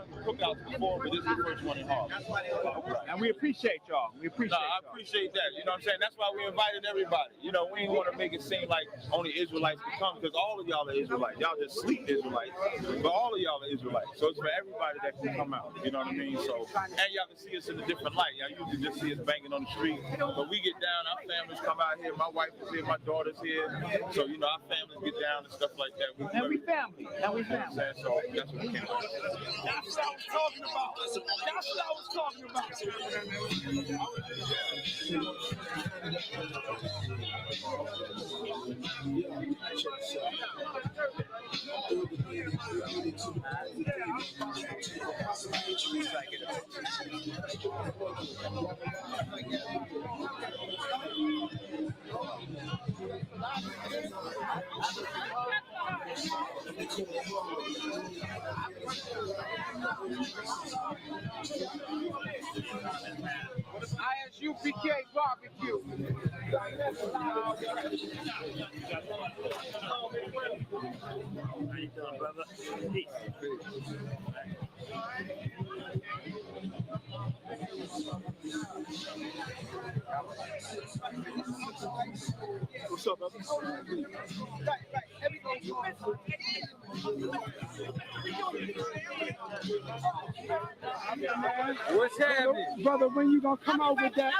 done cookouts before, but this is the first one in Harlem. And we appreciate y'all. We appreciate I appreciate that. You know what I'm saying? That's why we invited everybody. You know, we ain't want to make it seem like only Israelites can come, because all of y'all are Israelites. Y'all just sleep Israelites, but all of y'all are Israelites. So it's for everybody that can come out. You know what I mean? So, and y'all can see us in a different light. Y'all usually just see us banging on the street, but we get down. Our families come out here. My wife is here. My daughter's here. So you know, our families get down and stuff like that. And we family. And we family. So that's what we came out. That's what I was talking about. That's what I was talking about. Isupk barbecue. How you doing, brother? Peace. What's up, brother? What's happening? Brother, when you gonna come out with that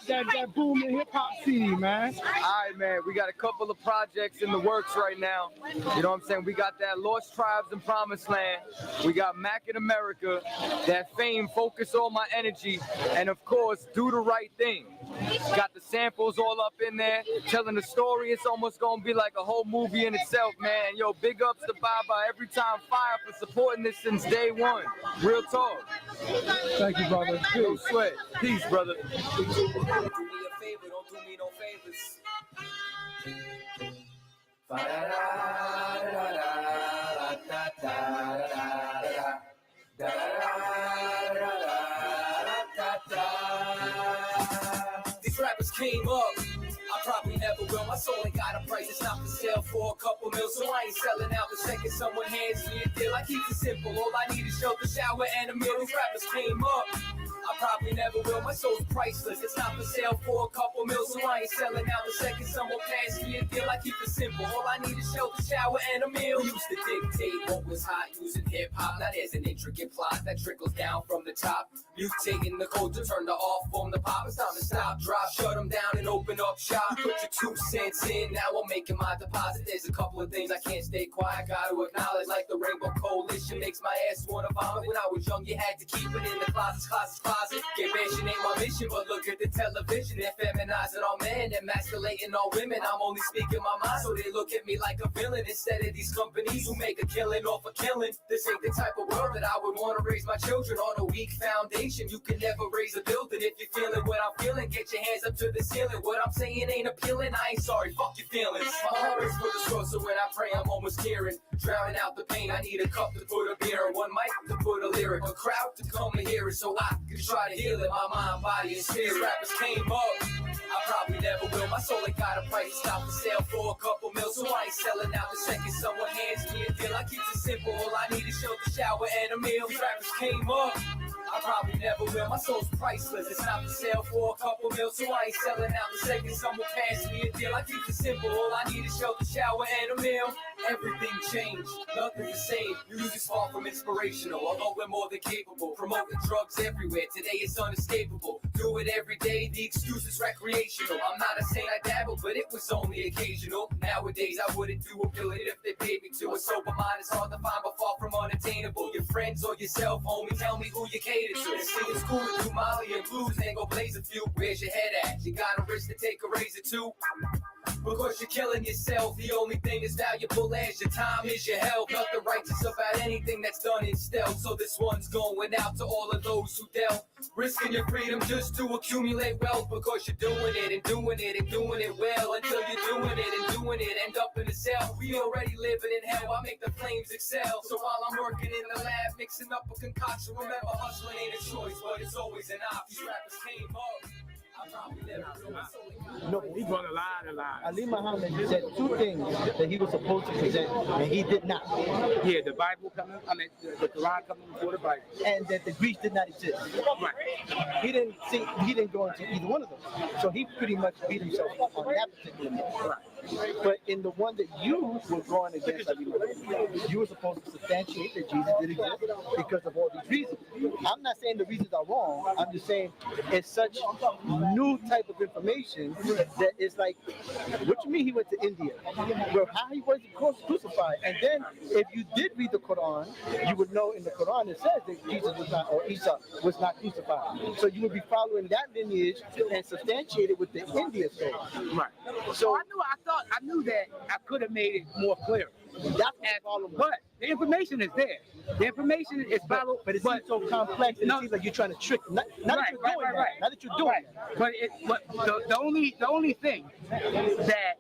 booming hip hop CD, man? All right, man. We got a couple of projects in the works right now. You know what I'm saying? We got that Lost Tribes and Promised Land. We got Mac in America, that Fame, Focus All My Energy, and of course, Do the Right Thing. Got the samples all up in there, telling the story. It's almost gonna be like a whole movie in itself, man. Yo, big ups to Baba Every Time Fire for supporting this since day one. Real talk. Thank you, brother. No sweat. Peace, brother. Do me a favor, don't do me no favors. These rappers came up. I probably never will. My soul ain't got a price. It's not for sale for a couple mil. So I ain't selling out the second someone hands me a deal. I keep it simple. All I need is shelter, shower, and a meal. These rappers came up. I probably never will. My soul's priceless. It's not for sale for a couple mil. So I ain't selling out the second someone pass me a deal. I keep it simple. All I need is shelter, shower, and a meal. We used to dictate what was hot using hip hop. Now there's an intricate plot that trickles down from the top. Mutating the code to turn the off on the pop. It's time to stop, drop, shut them down, and open up shop. Put your 2 cents in. Now I'm making my deposit. There's a couple of things I can't stay quiet. Gotta acknowledge, like the Rainbow Coalition makes my ass wanna vomit. When I was young, you had to keep it in the closet. Get passion ain't my mission, but look at the television. They're feminizing all men and masculating all women. I'm only speaking my mind, so they look at me like a villain instead of these companies who make a killing off a killing. This ain't the type of world that I would want to raise my children on a weak foundation. You can never raise a building if you're feeling what I'm feeling. Get your hands up to the ceiling. What I'm saying ain't appealing. I ain't sorry, fuck your feelings. My heart is for the source, so when I pray, I'm almost tearing. Drowning out the pain, I need a cup to put a beer in, one mic to put a lyric, a crowd to come and hear it, so I can try to heal it. My mind, body, and spirit. Rappers came up. I probably never will. My soul ain't got a price. It's not for sale for a couple mil. So I ain't selling out the second someone hands me a deal. I keep it simple. All I need is shelter, shower, and a meal. These rappers came up. I probably never will. My soul's priceless. It's not for sale for a couple mil. So I ain't selling out the second someone pass me a deal. I keep it simple. All I need is shelter, shower, and a meal. Everything changed. Nothing's the same. Music's far from inspirational. Although we're more than capable. Promoting drugs everywhere. Today it's unescapable. Do it every day. The excuse is recreational. I'm not a saint, I dabble, but it was only occasional. Nowadays I wouldn't do a billion if they paid me to. A sober mind is hard to find, but far from unattainable. Your friends or yourself, homie, tell me who you cater to. See, it's cool to do Molly and blues, then go blaze a few. Where's your head at? You got a wrist to take a razor too? Because you're killing yourself. The only thing is valuable as your time is your health. Nothing righteous about anything that's done in stealth. So this one's going out to all of those who dealt, risking your freedom just to accumulate wealth. Because you're doing it and doing it and doing it well. Until you're doing it and doing it, end up in a cell. We already living in hell, I make the flames excel. So while I'm working in the lab, mixing up a concoction, remember hustling ain't a choice, but it's always an option. These rappers came up. I No, He brought a lot of lies. Ali Muhammad said two things that he was supposed to present, and he did not. Yeah, the Bible coming, the Quran coming before the Bible. And that the Greeks did not exist. Right. He didn't go into either one of them. So he pretty much beat himself up on that particular one. Right. But in the one that you were going against, you were supposed to substantiate that Jesus did exist because of all these reasons. I'm not saying the reasons are wrong. I'm just saying it's such new type of information that it's like, what you mean he went to India? Well, how he was crucified? And then if you did read the Quran, you would know in the Quran it says that Jesus was not, or Isa was not crucified. So you would be following that lineage and substantiate it with the India story. Right. So I knew that I could have made it more clear. That's the problem. But the information is there. The information is followed. But it seems so complex and it seems like you're trying to trick. Not that you're doing that. Not that you're doing that. But the only thing that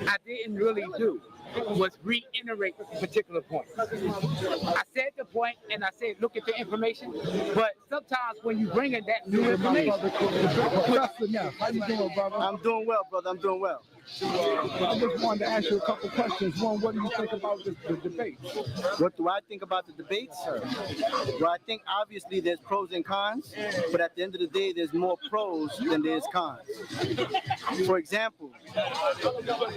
I didn't really do was reiterate a particular point. I said the point and I said look at the information, but sometimes when you bring in that new information. How you doing, brother? I'm doing well, brother. I'm doing well. I just wanted to ask you a couple questions. One, what do you think about the debate? What do I think about the debates? Well, I think obviously there's pros and cons, but at the end of the day, there's more pros than there's cons. For example,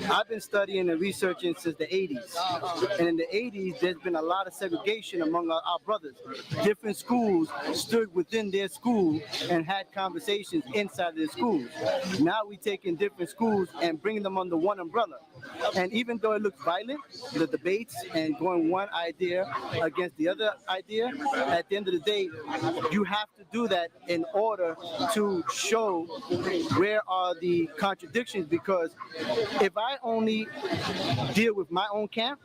I've been studying and researching since the 80s. And in the 80s, there's been a lot of segregation among our brothers. Different schools stood within their school and had conversations inside of their schools. Now we take in different schools and bring them under one umbrella. And even though it looks violent, the debates and going one idea against the other idea, at the end of the day, you have to do that in order to show where are the contradictions, because if I only deal with my own camp,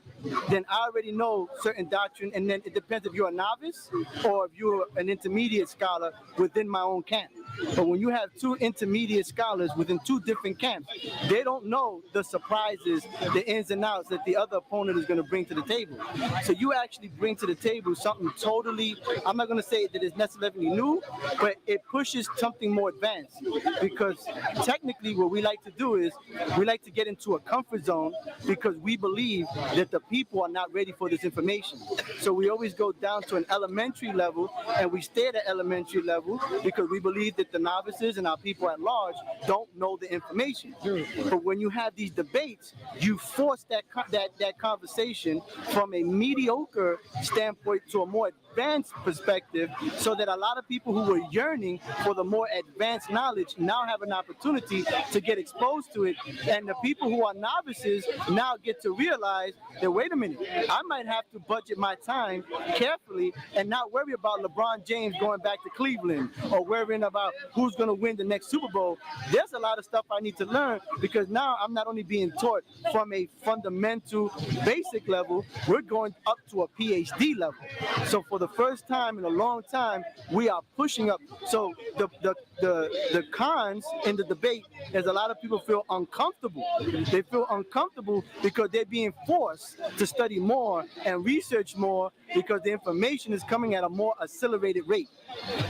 then I already know certain doctrine, and then it depends if you're a novice or if you're an intermediate scholar within my own camp. But when you have two intermediate scholars within two different camps, they don't know the surprises, the ins and outs that the other opponent is going to bring to the table. So you actually bring to the table something totally, I'm not going to say that it's necessarily new, but it pushes something more advanced. Because technically what we like to do is we like to get into a comfort zone because we believe that the people are not ready for this information. So we always go down to an elementary level and we stay at an elementary level because we believe that the novices and our people at large don't know the information. But when you have these debates, you force that conversation from a mediocre standpoint to a more advanced perspective, so that a lot of people who were yearning for the more advanced knowledge now have an opportunity to get exposed to it. And the people who are novices now get to realize that, wait a minute, I might have to budget my time carefully and not worry about LeBron James going back to Cleveland or worrying about who's going to win the next Super Bowl. There's a lot of stuff I need to learn, because now I'm not only being taught from a fundamental basic level, we're going up to a PhD level. So for the first time in a long time, we are pushing up. So the cons in the debate is a lot of people feel uncomfortable. They feel uncomfortable because they're being forced to study more and research more because the information is coming at a more accelerated rate.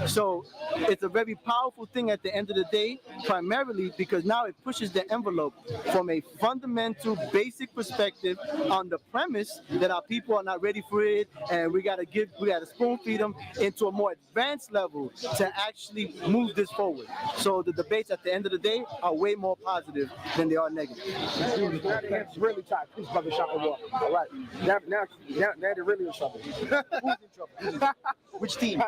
So it's a very powerful thing at the end of the day, primarily because now it pushes the envelope from a fundamental basic perspective on the premise that our people are not ready for it, and we got to spoon feed them into a more advanced level to actually move this forward. So the debates at the end of the day are way more positive than they are negative. That's really tight. Please, brother, shop and walk. All right. Now they're really in trouble. Who's in trouble? Which team?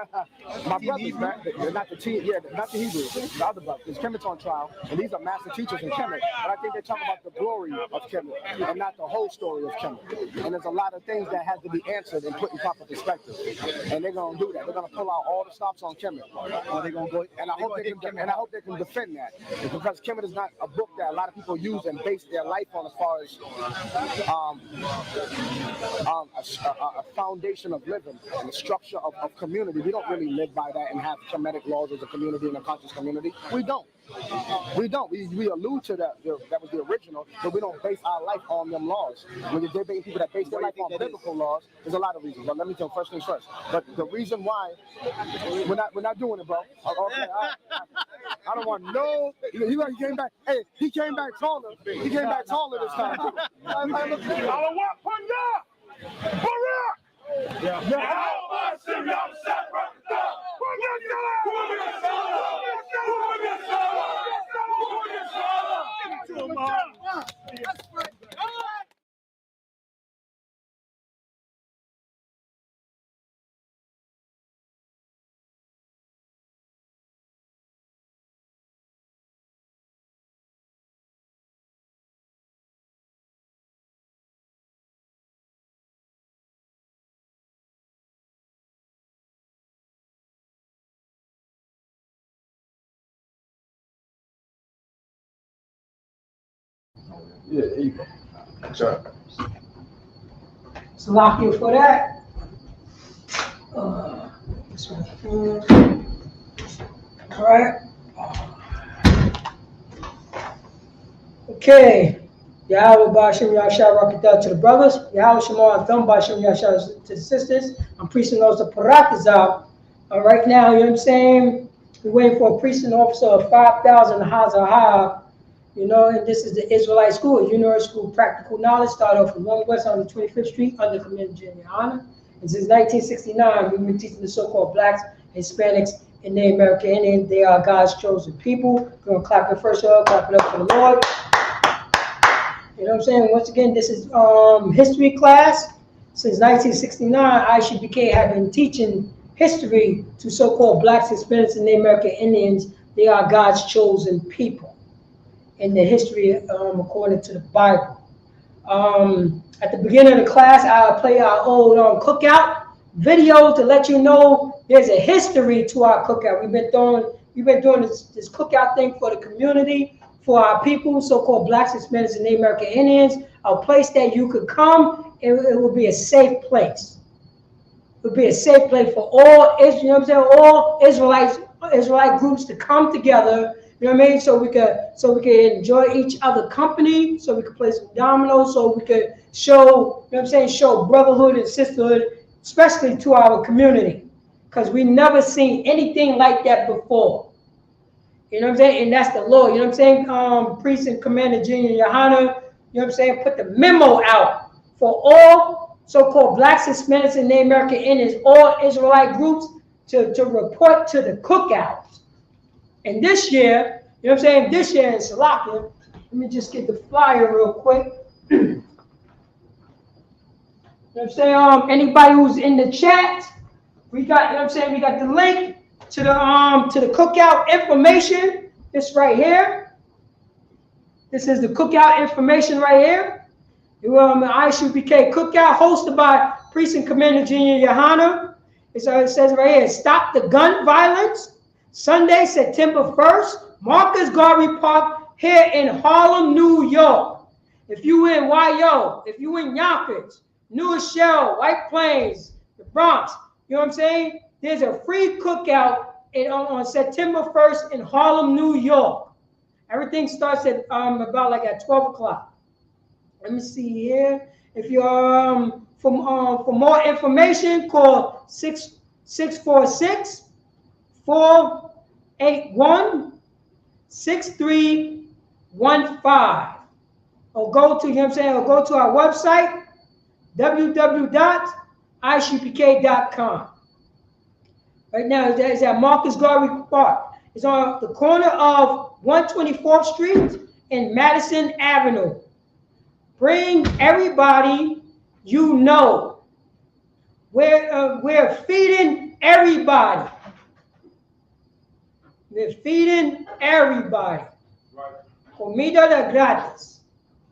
My brothers, man. They're not the team. Yeah, not the Hebrews. The other brothers. Kemet's on trial, and these are master teachers in Kemet. But I think they talk about the glory of Kemet and not the whole story of Kemet. And there's a lot of things that have to be answered and put in proper perspective. And they're gonna do that. They're gonna pull out all the stops on Kemet. They're gonna go. And I hope they can defend that, because Kemet is not a book that a lot of people use and base their life on, as far as a foundation of living and the structure of community, we don't really live by that and have Kemetic laws as a community and a conscious community. We don't. We don't. We allude to that. That was the original, but we don't base our life on them laws. When you're debating people that base their life on biblical laws, there's a lot of reasons. But let me tell you first things first. But the reason why we're not doing it, bro. Okay, I don't want no. He came back. Hey, he came back taller. He came back taller this time. I don't want Punjab. Yeah, there you go. Sure. So lock you for that. This one. All right. Okay. Yahweh Bashim Yahshua Rakatah to the brothers. Yahweh Shema Thumb Bashim Yahshua to the sisters. I'm priest and officer Parakazab. Right now, you know what I'm saying? We're waiting for a priest and officer of 5,000 Hazahab. You know, and this is the Israelite school, University School Practical Knowledge, started off from 1 West on the 25th Street under Community Junior Honor. And since 1969, we've been teaching the so-called Blacks, Hispanics, and Native American Indians. They are God's chosen people. We're going to clap it first up, clap it up for the Lord. You know what I'm saying? Once again, this is history class. Since 1969, Isupk have been teaching history to so-called Blacks, Hispanics, and Native American Indians. They are God's chosen people in the history according to the Bible. At the beginning of the class, I'll play our old cookout video to let you know there's a history to our cookout. We've been doing this cookout thing for the community, for our people, so-called Blacks, Hispanics, and Native American Indians, a place that you could come, and it will be a safe place. It would be a safe place for all, you know what I'm saying, all Israelite groups to come together. You know what I mean? So we could enjoy each other company, so we could play some dominoes, so we could show, you know what I'm saying, show brotherhood and sisterhood, especially to our community. Because we never seen anything like that before. You know what I'm saying? And that's the law. You know what I'm saying? Priest and Commander Junior Yohana, you know what I'm saying, put the memo out for all so-called Blacks, Hispanics, and Native American Indians, all Israelite groups to report to the cookouts. And this year, you know what I'm saying? This year in Salakia, let me just get the flyer real quick. You know what I'm saying? Anybody who's in the chat, we got, you know what I'm saying? We got the link to the cookout information. This right here. This is the cookout information right here. Isupk cookout hosted by Priest and Commander Junior Yohana. It says right here, stop the gun violence. Sunday, September 1st, Marcus Garvey Park here in Harlem, New York. If you in YO, if you in Yonkers, New Rochelle, White Plains, the Bronx, you know what I'm saying? There's a free cookout on September 1st in Harlem, New York. Everything starts at about like at 12 o'clock. Let me see here. If you're for more information, call 646 481 6315, or go to, you know what I'm saying, or go to our website, www.isupk.com. Right now, it's at Marcus Garvey Park. It's on the corner of 124th Street and Madison Avenue. Bring everybody you know. We're feeding everybody. We're feeding everybody. Comida de gratis.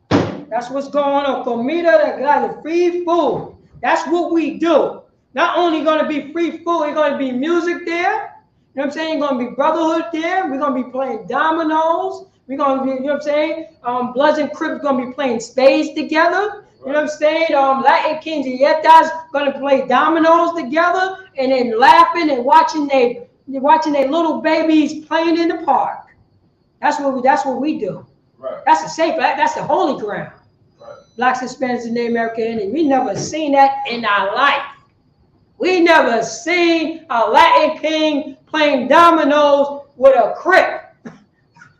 That's what's going on. Comida de gratis. Free food. That's what we do. Not only going to be free food, it's going to be music there. You know what I'm saying? It's going to be brotherhood there. We're going to be playing dominoes. We're going to be, you know what I'm saying? Bloods and Crips going to be playing spades together. You know what I'm saying? Latin Kings and Yetas going to play dominoes together. and then laughing and watching their little babies playing in the park. That's what we do. Right. That's the safe. That's the holy ground. Right. Blacks, Hispanics, and Native American Indians. We never seen that in our life. We never seen a Latin king playing dominoes with a crip.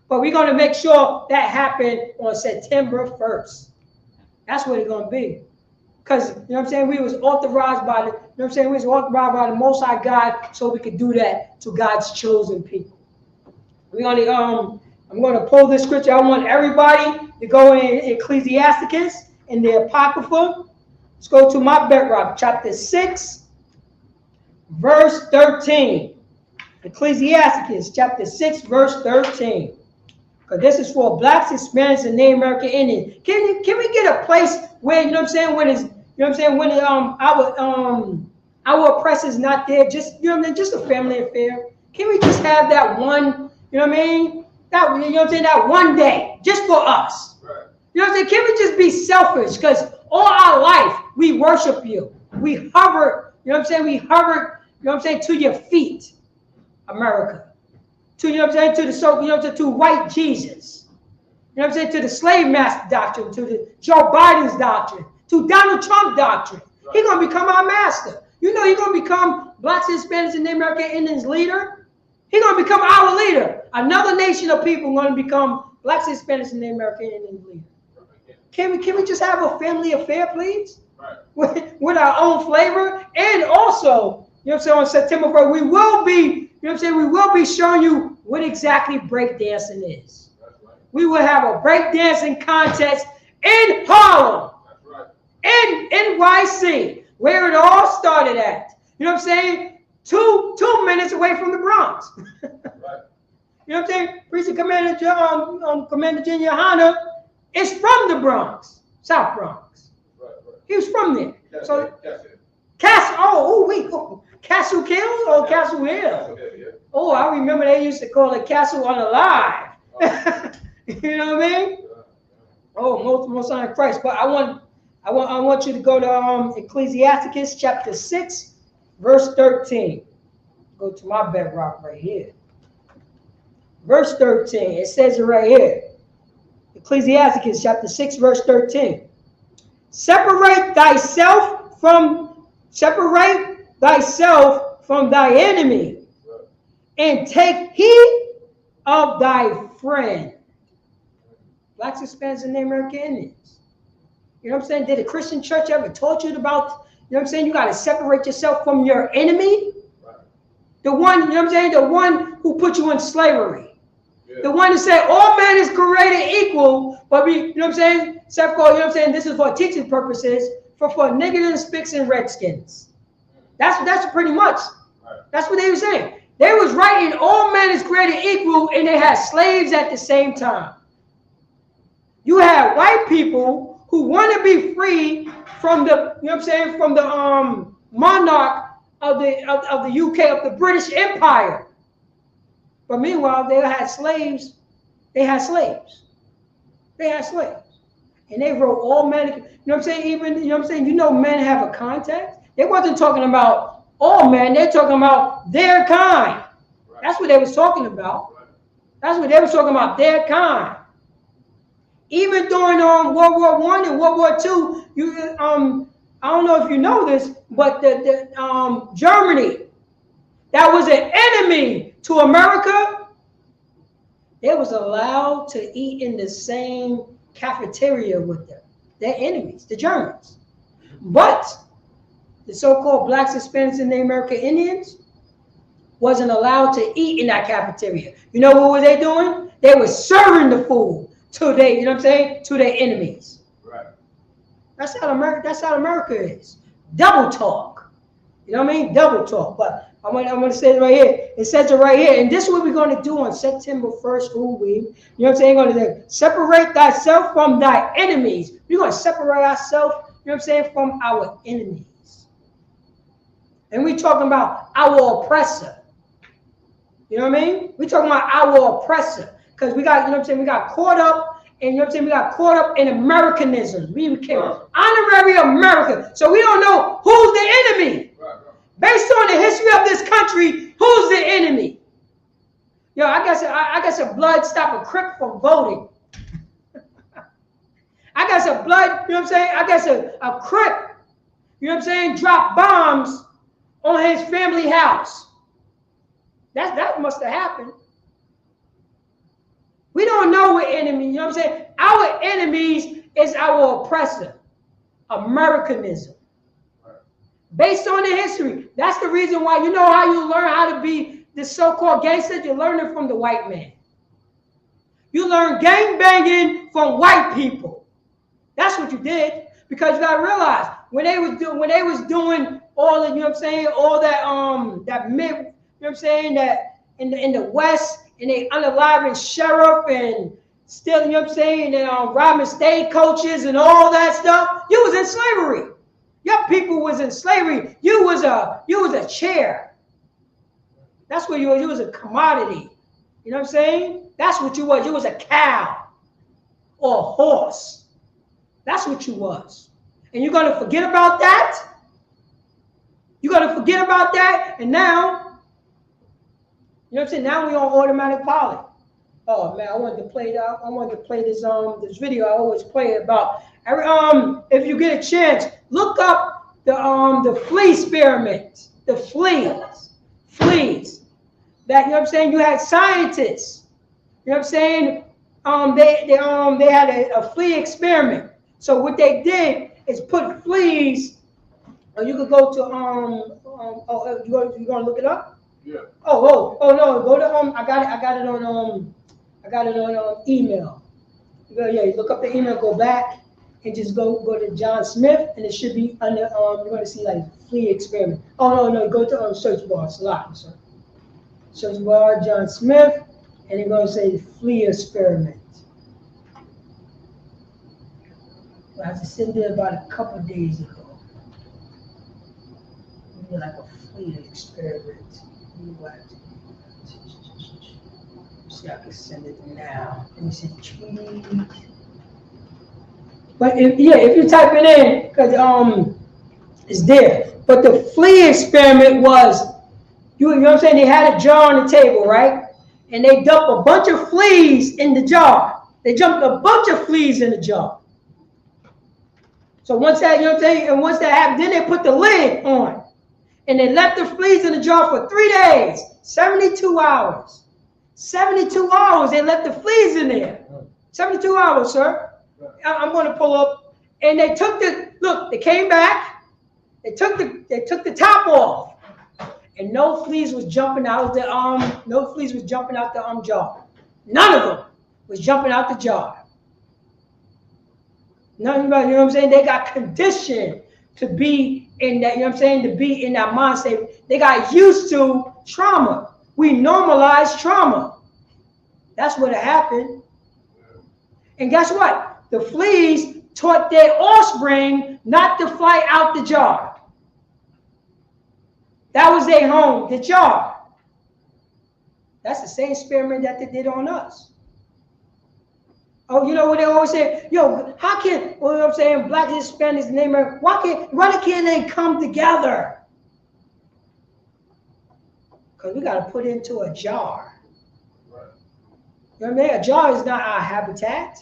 But we're going to make sure that happened on September 1st. That's what it's going to be. Because, you know what I'm saying, we was authorized by the, you know what I'm saying, we was authorized by the Most High God so we could do that to God's chosen people. We're going to, I'm going to pull this scripture. I want everybody to go in Ecclesiasticus in the Apocrypha. Let's go to my bedrock, chapter 6, verse 13. Ecclesiasticus, chapter 6, verse 13. Because this is for Blacks, Hispanics, and Native American Indians. Can we get a place where, you know what I'm saying, when it's, you know what I'm saying, when our oppressor's not there, just, you know what I mean, just a family affair. Can we just have that one, you know what I mean? That, you know what I'm saying, that one day, just for us. Right. You know what I'm saying? Can we just be selfish? Because all our life, we worship you. We hover, you know what I'm saying? We hover, you know what I'm saying, to your feet, America. To, you know what I'm saying, to the, so, you know what I'm saying, to white Jesus. You know what I'm saying, to the slave master doctrine, to the Joe Biden's doctrine, to Donald Trump doctrine. Right. He's going to become our master. You know he's going to become Blacks, Hispanics, and Native American Indians leader. He's going to become our leader. Another nation of people going to become Blacks, Hispanics, and Native American Indians leader. Can we just have a family affair, please? Right. With our own flavor? And also, you know what I'm saying, on September 1st, we will be, you know what I'm saying, we will be showing you what exactly breakdancing is. That's right. We will have a breakdancing contest in Harlem. That's right. In NYC, where it all started at. You know what I'm saying? Two minutes away from the Bronx. Right. You know what I'm saying? Priest Commander General Hanna is from the Bronx, South Bronx. Right. He was from there. That's so Castle Hill or Castle Hill? Yeah. Oh, I remember they used to call it Castle on Alive. Oh. You know what I mean? Oh, most high Christ. But I want you to go to Ecclesiasticus chapter 6, verse 13. Go to my bedrock right here. Verse 13. It says it right here. Ecclesiasticus chapter 6, verse 13. Separate thyself from thy enemy, and take heed of thy friend. Blacks, Hispanics, and Native American Indians. You know what I'm saying? Did a Christian church ever taught you about, you know what I'm saying, you got to separate yourself from your enemy? Right. The one, you know what I'm saying, the one who put you in slavery. Yeah. The one who said all men is created equal, but we, you know what I'm saying, Seth called, you know what I'm saying, this is for teaching purposes, for niggas and spicks and redskins. That's pretty much. Right. That's what they were saying. They was writing all men is created equal, and they had slaves at the same time. You have white people who want to be free from the, you know what I'm saying, from the monarch of the UK, of the British Empire. But meanwhile, they had slaves. They had slaves. They had slaves. And they wrote all men, you know what I'm saying, even, you know what I'm saying, you know men have a context. They wasn't talking about all men, they're talking about their kind. Right. That's what they was talking about. Right. That's what they was talking about, their kind. Even during World War I and World War II, you I don't know if you know this, but the Germany, that was an enemy to America, they was allowed to eat in the same cafeteria with them. They're enemies, the Germans. But the so-called Blacks, Hispanics, and Native American Indians wasn't allowed to eat in that cafeteria. You know what were they doing? They were serving the food to their, you know what I'm saying, to their enemies. Right. That's how America is. Double talk. You know what I mean? Double talk. But I'm gonna say it right here. It says it right here. And this is what we're gonna do on September 1st, you know what I'm saying? We're gonna separate thyself from thy enemies. We're gonna separate ourselves, you know what I'm saying, from our enemies. And we're talking about our oppressor. You know what I mean? We're talking about our oppressor. Because we got, you know what I'm saying, we got caught up, and you know what I'm saying, we got caught up in Americanism. We became honorary American. So we don't know who's the enemy. Based on the history of this country, who's the enemy? Yo, I guess a blood stop a Crip from voting. I guess a blood, you know what I'm saying? I guess a Crip, you know what I'm saying, drop bombs on his family house. That must have happened. We don't know what enemy, you know what I'm saying? Our enemies is our oppressor, Americanism. Based on the history. That's the reason why, you know how you learn how to be the so-called gangster? You learn it from the white man. You learn gang banging from white people. That's what you did. Because you gotta realize when they was doing all the, you know what I'm saying, all that myth, you know what I'm saying, that in the West, and they unaliving sheriff and still, you know what I'm saying, and robbing state coaches and all that stuff. You was in slavery. Your people was in slavery. You was a chair. That's what you was. You was a commodity. You know what I'm saying? That's what you was. You was a cow or a horse. That's what you was. And you're gonna forget about that? You're gonna forget about that? And now, you know what I'm saying? Now we on automatic pilot. Oh man, I wanted to play that. I wanted to play this video. I always play it about every if you get a chance, look up the flea experiment. The fleas. That, you know what I'm saying? You had scientists. You know what I'm saying? They had a flea experiment. So what they did is put fleas. You could go to you gonna look it up? Yeah. Oh no, go to I got it on email. Yeah, you look up the email, go back, and just go to John Smith, and it should be under you're gonna see like flea experiment. Oh no, go to search bar, sorry. Search bar, John Smith, and you're gonna say flea experiment. I just sent it about a couple of days ago. Maybe like a flea experiment. See, I can send it now. Let me see, tweet. But if you type it in, because it's there. But the flea experiment was, you know what I'm saying? They had a jar on the table, right? And they dumped a bunch of fleas in the jar. They dumped a bunch of fleas in the jar. So once that, you know what I'm saying? And once that happened, then they put the lid on. And they left the fleas in the jar for 3 days, 72 hours. 72 hours, they left the fleas in there. 72 hours, sir. I'm going to pull up. And they took they came back. They took the top off. And no fleas was jumping out the jar. None of them was jumping out the jar. None of them, you know what I'm saying? They got conditioned to be in that, you know what I'm saying, to be in that mind state. They got used to trauma. We normalized trauma. That's what happened. And guess what? The fleas taught their offspring not to fly out the jar. That was their home, the jar. That's the same experiment that they did on us. Oh, you know what they always say? Yo, how can, you know what I'm saying, Black, Hispanics, neighbor, why can't they come together? Because we got to put it into a jar. Right. You know what I mean? A jar is not our habitat.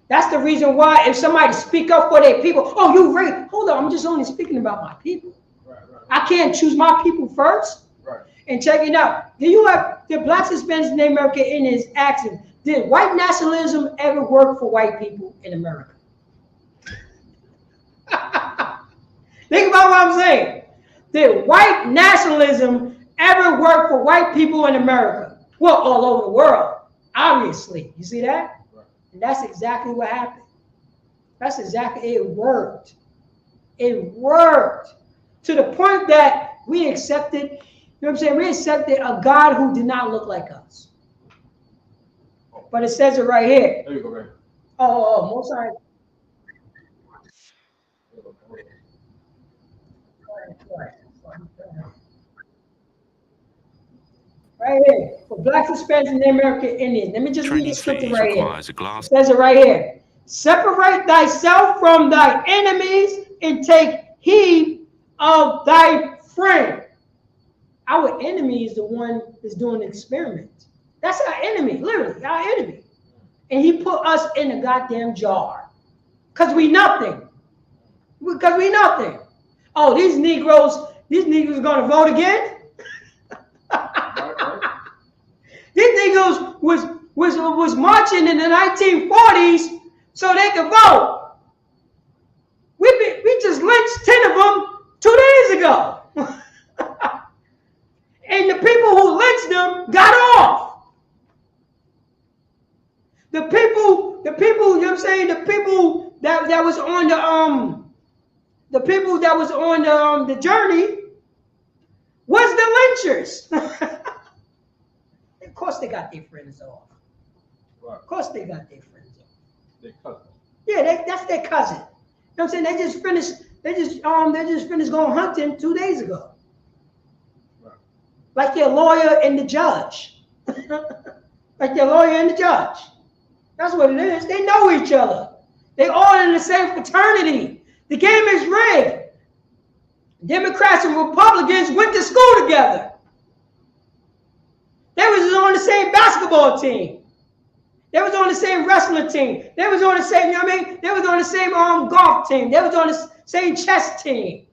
That's the reason why if somebody speak up for their people, oh, you right, hold on, I'm just only speaking about my people. Right. I can't choose my people first. Right. And check it out. Do you have the Blacks, Hispanics, and American Indians asking, did white nationalism ever work for white people in America? Think about what I'm saying. Did white nationalism ever work for white people in America? Well, all over the world, obviously. You see that? Right. And that's exactly what happened. That's exactly, it worked. It worked to the point that we accepted, you know what I'm saying? We accepted a God who did not look like us. But it says it right here. There you go, right. Oh, most I. Right here. For Blacks, Hispanics, and American Indians. Let me just read the scripture right here. It says it right here. Separate thyself from thy enemies and take heed of thy friend. Our enemy is the one that's doing the experiment. That's our enemy, literally, our enemy. And he put us in a goddamn jar. Because we nothing. Because we nothing. Oh, these Negroes going to vote again? These Negroes was marching in the 1940s so they could vote. We just lynched 10 of them 2 days ago. And the people who lynched them got off. The people, you know what I'm saying, the people that was on the people that was on the journey was the lynchers. Of course they got their friends off. Right. Of course they got their friends off. Their cousin. Yeah, that's their cousin. You know what I'm saying? They just finished going hunting 2 days ago. Right. Like their lawyer and the judge. Like their lawyer and the judge. That's what it is. They know each other. They all in the same fraternity. The game is rigged. Democrats and Republicans went to school together. They was on the same basketball team. They was on the same wrestling team. They was on the same, you know what I mean? They was on the same golf team. They was on the same chess team.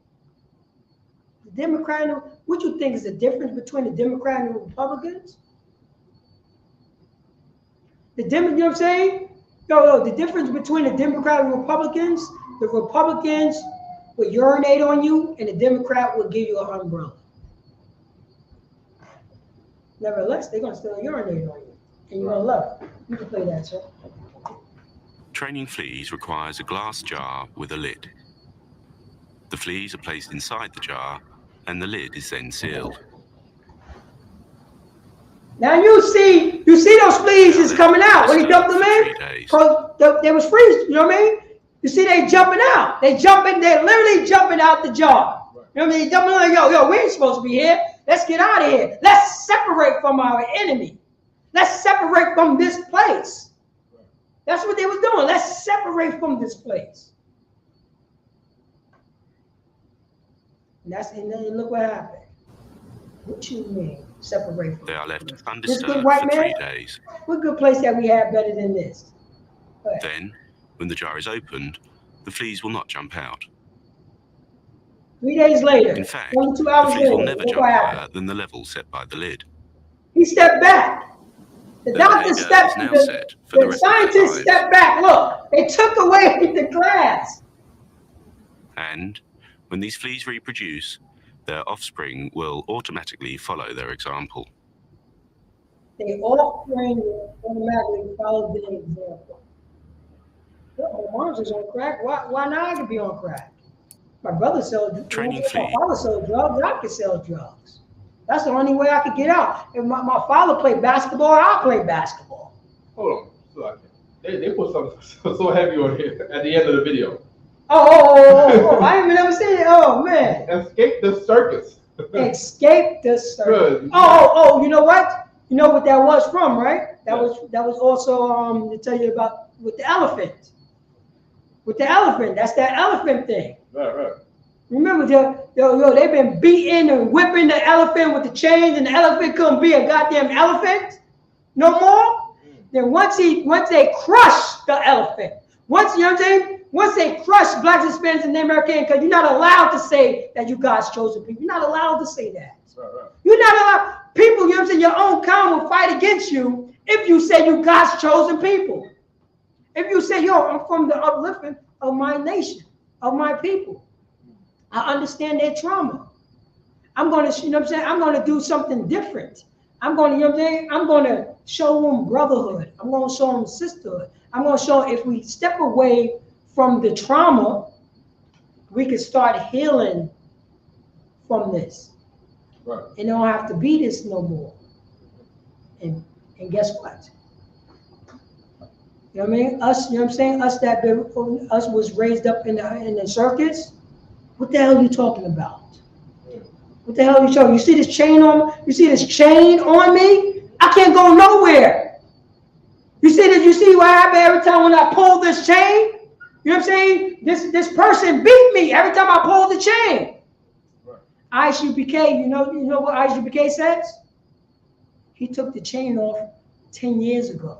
The Democrat, what you think is the difference between the Democrat and the Republicans? You know what I'm saying? Yo, the difference between the Democrat and Republicans, the Republicans would urinate on you and the Democrat would give you an umbrella. Nevertheless, they're going to still urinate on you and you're going to love it. You can play that, sir. Training fleas requires a glass jar with a lid. The fleas are placed inside the jar and the lid is then sealed. Now you see those fleas is coming out when he dumped them in. Because they was freeze, you know what I mean? You see they jumping out. They're literally jumping out the jar. You know what I mean? Jumping like, yo, we ain't supposed to be here. Let's get out of here. Let's separate from our enemy. Let's separate from this place. That's what they was doing. Let's separate from this place. And then look what happened. What you mean? Separate from they are left this undisturbed good white for man? 3 days. What good place that we have better than this? Then, when the jar is opened, the fleas will not jump out. 3 days later, In fact, 22 the hours fleas will later, never look jump what higher happened. than the level set by the lid. He stepped back. The Their doctor behavior stepped is now back. set for the The rest of their scientists lives. stepped back. Look, they took away the glass. And when these fleas reproduce, their offspring will automatically follow their example. They offspring will automatically follow the example. My mom's is on crack. Why not I could be on crack? My brother sells drugs. Training My flea. father sells drugs. I could sell drugs. That's the only way I could get out. If my father played basketball, I'll play basketball. Hold on. So they put something so heavy on here at the end of the video. Oh, I ain't even never seen it. Oh, man. Escape the circus. Escape the circus. Good. Oh, you know what? You know what that was from, right? That was also to tell you about with the elephant. With the elephant, that's that elephant thing. Right. Remember, they've been beating and whipping the elephant with the chains, and the elephant couldn't be a goddamn elephant no more. Then once they crush the elephant, once, you know what I'm saying? Once they crush blacks, Hispanics, and Americans, because you're not allowed to say that you God's chosen people. You're not allowed to say that. Right. You're not allowed. People, you know what I'm saying? Your own kind will fight against you if you say you God's chosen people. If you say, yo, I'm from the upliftment of my nation, of my people. I understand their trauma. I'm going to, you know what I'm saying? I'm going to do something different. I'm going to, you know what I'm saying? I'm going to show them brotherhood. I'm going to show them sisterhood. I'm going to show if we step away from the trauma, we can start healing from this. Right. And don't have to be this no more. And guess what? You know what I mean? Us, you know what I'm saying? Us was raised up in the circus. What the hell are you talking about? What the hell are you talking? You see this chain on? You see this chain on me? I can't go nowhere. You see this? You see what happened every time when I pull this chain? You know what I'm saying? This person beat me every time I pulled the chain. Isupk, you know what Isupk says? He took the chain off 10 years ago.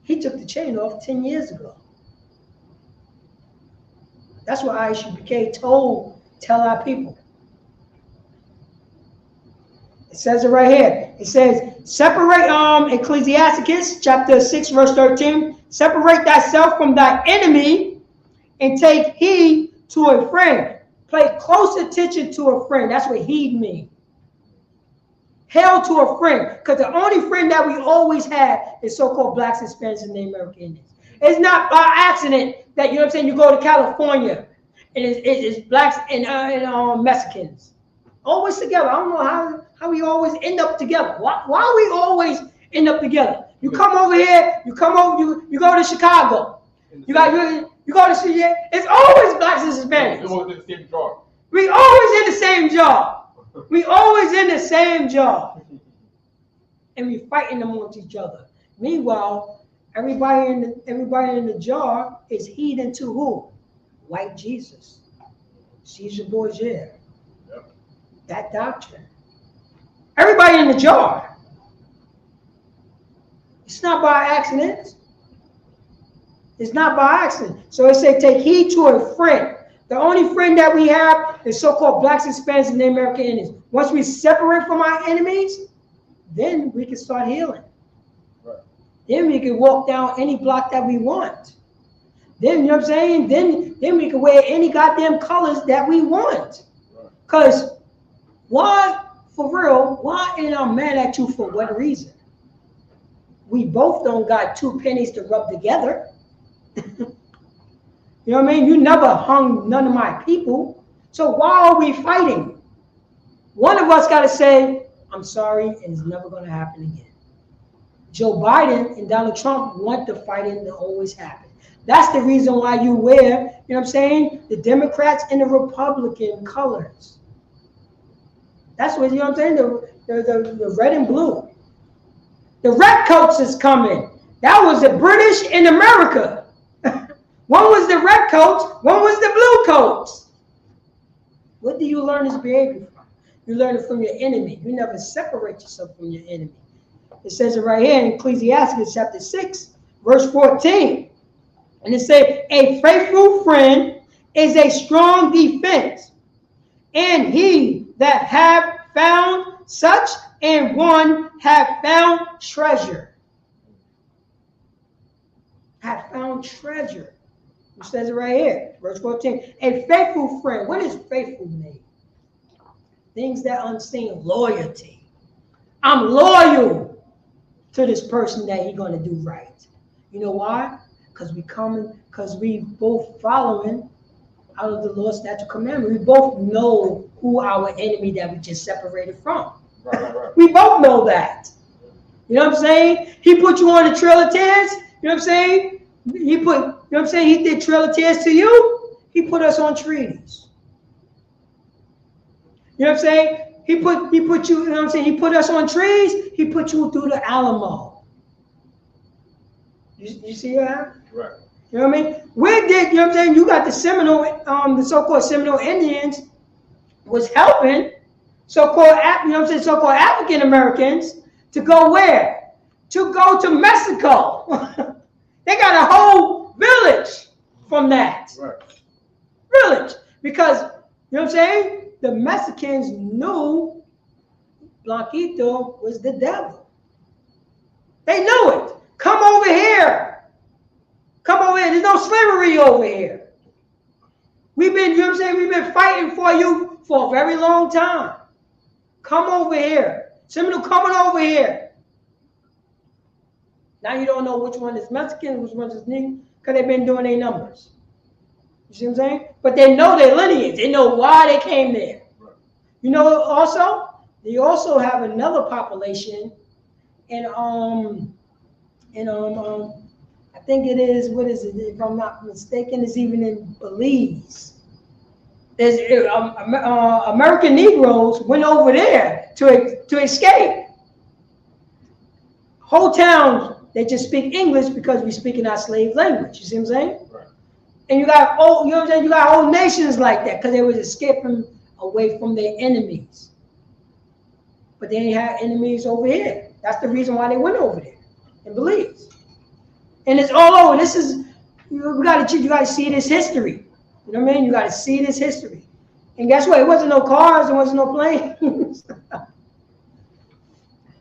He took the chain off 10 years ago. That's what Isupk tell our people. It says it right here. It says, separate, Ecclesiasticus chapter 6, verse 13. Separate thyself from thy enemy and take heed to a friend. Pay close attention to a friend. That's what heed means. Hail to a friend. Because the only friend that we always have is so-called blacks, Hispanics, and Native American Indians. It's not by accident that, you know what I'm saying, you go to California and it's blacks and Mexicans. Always together. I don't know how we always end up together. Why we always end up together? You come over here, you go to Chicago. You go to see it. It's always blacks and Hispanics. We always in the same job. We always in the same job. We always in the same job. And we fighting amongst each other. Meanwhile, everybody in the jar is heeding to who? White Jesus. Caesar Borgia. Yep. That doctrine. Everybody in the jar. It's not by accident. It's not by accident. So it says, take heed to a friend. The only friend that we have is so-called blacks, Hispanics, and Native American Indians. Once we separate from our enemies, then we can start healing. Right. Then we can walk down any block that we want. Then, you know what I'm saying? Then we can wear any goddamn colors that we want. Because why, for real, why am I mad at you for what reason? We both don't got 2 pennies to rub together. You know what I mean? You never hung none of my people. So why are we fighting? One of us got to say, I'm sorry, and it's never going to happen again. Joe Biden and Donald Trump want the fighting to always happen. That's the reason why you wear, you know what I'm saying, the Democrats and the Republican colors. That's what, you know what I'm saying, the red and blue. The red coats is coming. That was the British in America. One was the red coats, one was the blue coats. What do you learn this behavior from? You learn it from your enemy. You never separate yourself from your enemy. It says it right here in Ecclesiasticus chapter 6, verse 14. And it says, a faithful friend is a strong defense, and he that have found such and one have found treasure. Have found treasure. It says it right here, verse 14. A faithful friend. What is faithful mean? Things that unseen. Loyalty. I'm loyal to this person that he's going to do right. You know why? Because we both following out of the law, statute, commandment. We both know who our enemy that we just separated from. Right. We both know that. You know what I'm saying? He put you on the Trail of Tears. You know what I'm saying? He put, you know what I'm saying? He did Trail of Tears to you. He put us on treaties. You know what I'm saying? He put you, you know what I'm saying? He put us on trees. He put you through the Alamo. You see that? Right. You know what I mean? Where did, you know what I'm saying? You got the Seminole, the so-called Seminole Indians was helping so-called, you know what I'm saying, so-called African Americans to go where? To go to Mexico. They got a whole village from that. Right. Village. Because, you know what I'm saying? The Mexicans knew Blanquito was the devil. They knew it. Come over here. Come over here. There's no slavery over here. We've been, you know what I'm saying? We've been fighting for you for a very long time. Come over here. Seminole coming over here. Now you don't know which one is Mexican, which one is Negro, because they've been doing their numbers. You see what I'm saying? But they know their lineage. They know why they came there. Right. You know, also, they also have another population in I think it is, what is it? If I'm not mistaken, it's even in Belize. There's American Negroes went over there to escape. Whole towns, they just speak English because we speak in our slave language. You see what I'm saying? Right. And you got old, you know what I'm saying? You got whole nations like that because they was escaping away from their enemies. But they ain't had enemies over here. That's the reason why they went over there and believed. And it's all over. This is, you got to see this history. You know what I mean? You got to see this history. And guess what? It wasn't no cars. There wasn't no planes.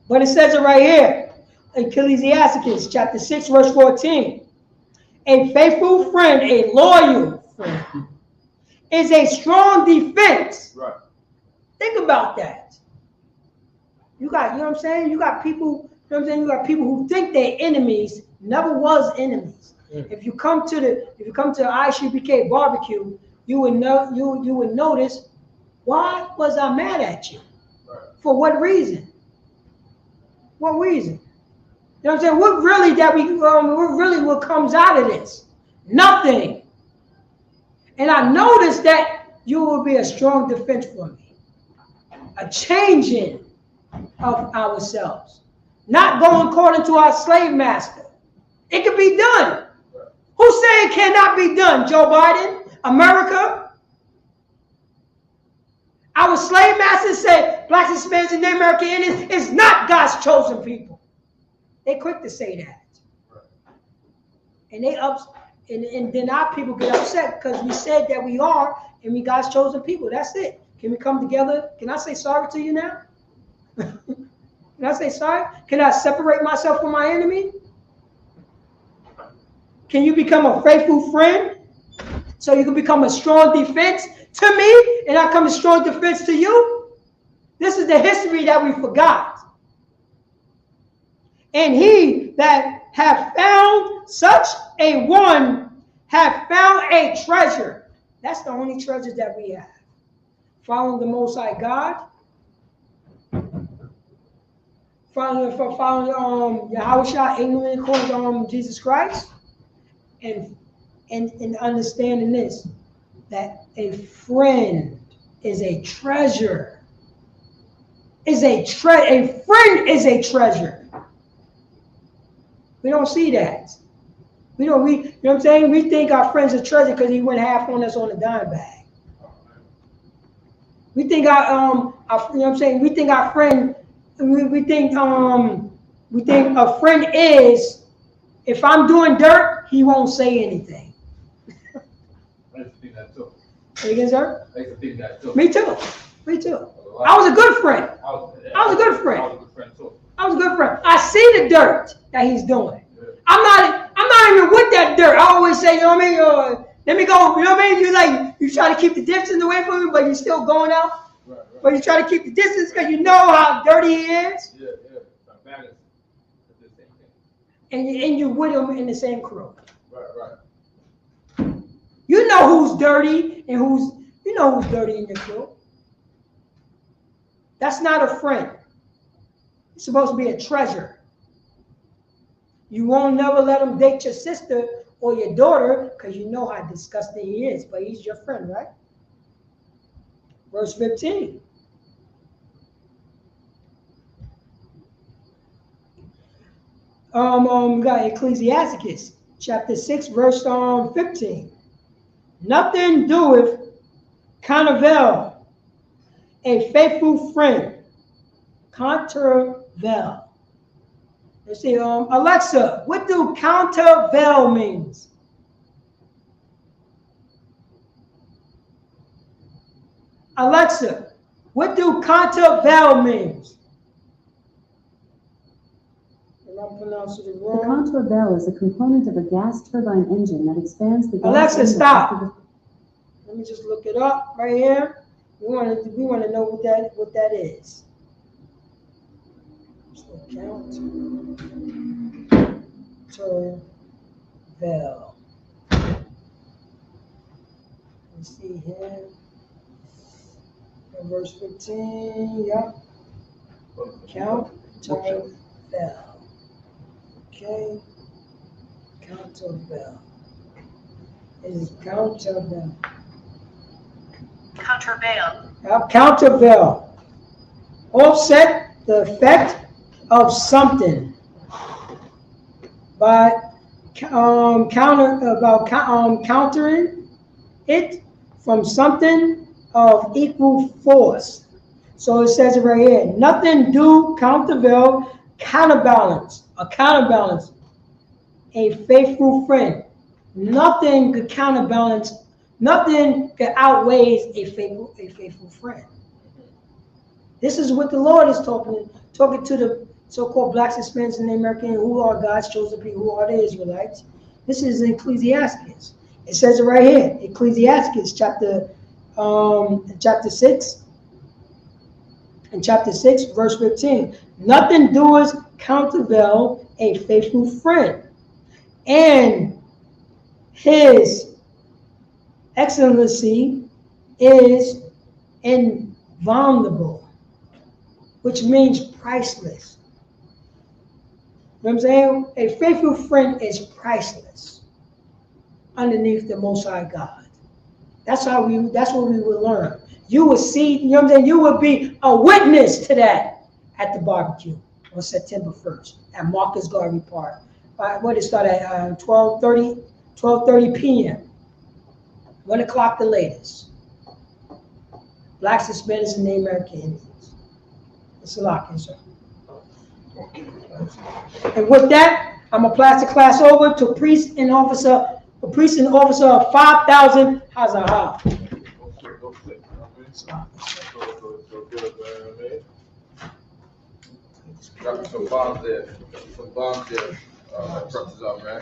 But it says it right here. Ecclesiasticus chapter 6, verse 14. A faithful friend, a loyal friend, is a strong defense. Right. Think about that. You got, you know what I'm saying? You got people, you know what I'm saying? You got people who think they're enemies, never was enemies. If you come to Isupk barbecue, you would know, you would notice, why was I mad at you? Right. For what reason? What reason? You know what I'm saying? What really what comes out of this? Nothing. And I noticed that you will be a strong defense for me. A changing of ourselves. Not going according to our slave master. It can be done. Who say it cannot be done? Joe Biden? America? Our slave masters said blacks, Hispanics, and Native American Indians is not God's chosen people. They quick to say that. And and then our people get upset because we said that we are and we God's chosen people. That's it. Can we come together? Can I say sorry to you now? Can I say sorry? Can I separate myself from my enemy? Can you become a faithful friend so you can become a strong defense to me and I come a strong defense to you? This is the history that we forgot. And he that hath found such a one hath found a treasure. That's the only treasure that we have. Following the Most High God. Following Yahushua, ignorant according to Jesus Christ. And understanding this, that a friend is a treasure. A friend is a treasure. We don't see that. You know what I'm saying? We think our friend's a treasure because he went half on us on a dime bag. We think you know what I'm saying? We think our friend, we think a friend is, if I'm doing dirt, he won't say anything. I used to think that too. Say again, sir? I used to think that too. Me too. Me too. I was a good friend. I was a good friend. I was a good friend too. I was a good friend. I see the dirt that he's doing. Yeah. I'm not even with that dirt. I always say, you know what I mean? Let me go. You know what I mean? You try to keep the distance away from me, but you're still going out. Right. But you try to keep the distance because you know how dirty he is. Yeah. And you're with him in the same crew. Right. You know who's dirty and who's dirty in your crew. That's not a friend. It's supposed to be a treasure. You won't never let him date your sister or your daughter because you know how disgusting he is, but he's your friend, right? Verse 15. We got Ecclesiasticus chapter 6, verse 15. Nothing doeth countervail a faithful friend. Countervail. Let's see, Alexa, what do countervail means? Alexa, what do countervail means? I'm pronouncing it wrong. The countervail is a component of a gas turbine engine that expands the gas. Alexa, stop. Let me just look it up right here. We want to know what that is. So countervail. Let's see here. In verse 15. Yep. Countervail. Okay. Countervail. It is countervail. Countervail. Countervail. Offset the effect of something by countering it from something of equal force. So it says it right here. Nothing do counterbalance a faithful friend. Nothing could counterbalance. Nothing could outweigh a faithful friend. This is what the Lord is talking to the so-called blacks, Hispanics, and American, who are God's chosen people, who are the Israelites. This is Ecclesiastes. It says it right here, Ecclesiastes chapter 6, in chapter 6, verse 15. Nothing doeth countervail a faithful friend, and his excellency is invulnerable, which means priceless. You know what I'm saying? A faithful friend is priceless underneath the Most High God. That's what we would learn. You will see, you know what I'm saying? You will be a witness to that at the barbecue on September 1st at Marcus Garvey Park. What it started at 12:30 p.m. 1 o'clock the latest. Blacks, Hispanics, and Native American Indians. It's a lot, sir. And with that, I'm gonna pass the class over to priest and officer of 5,000 Hazahah. Dropping some bombs there. Trucks up, man.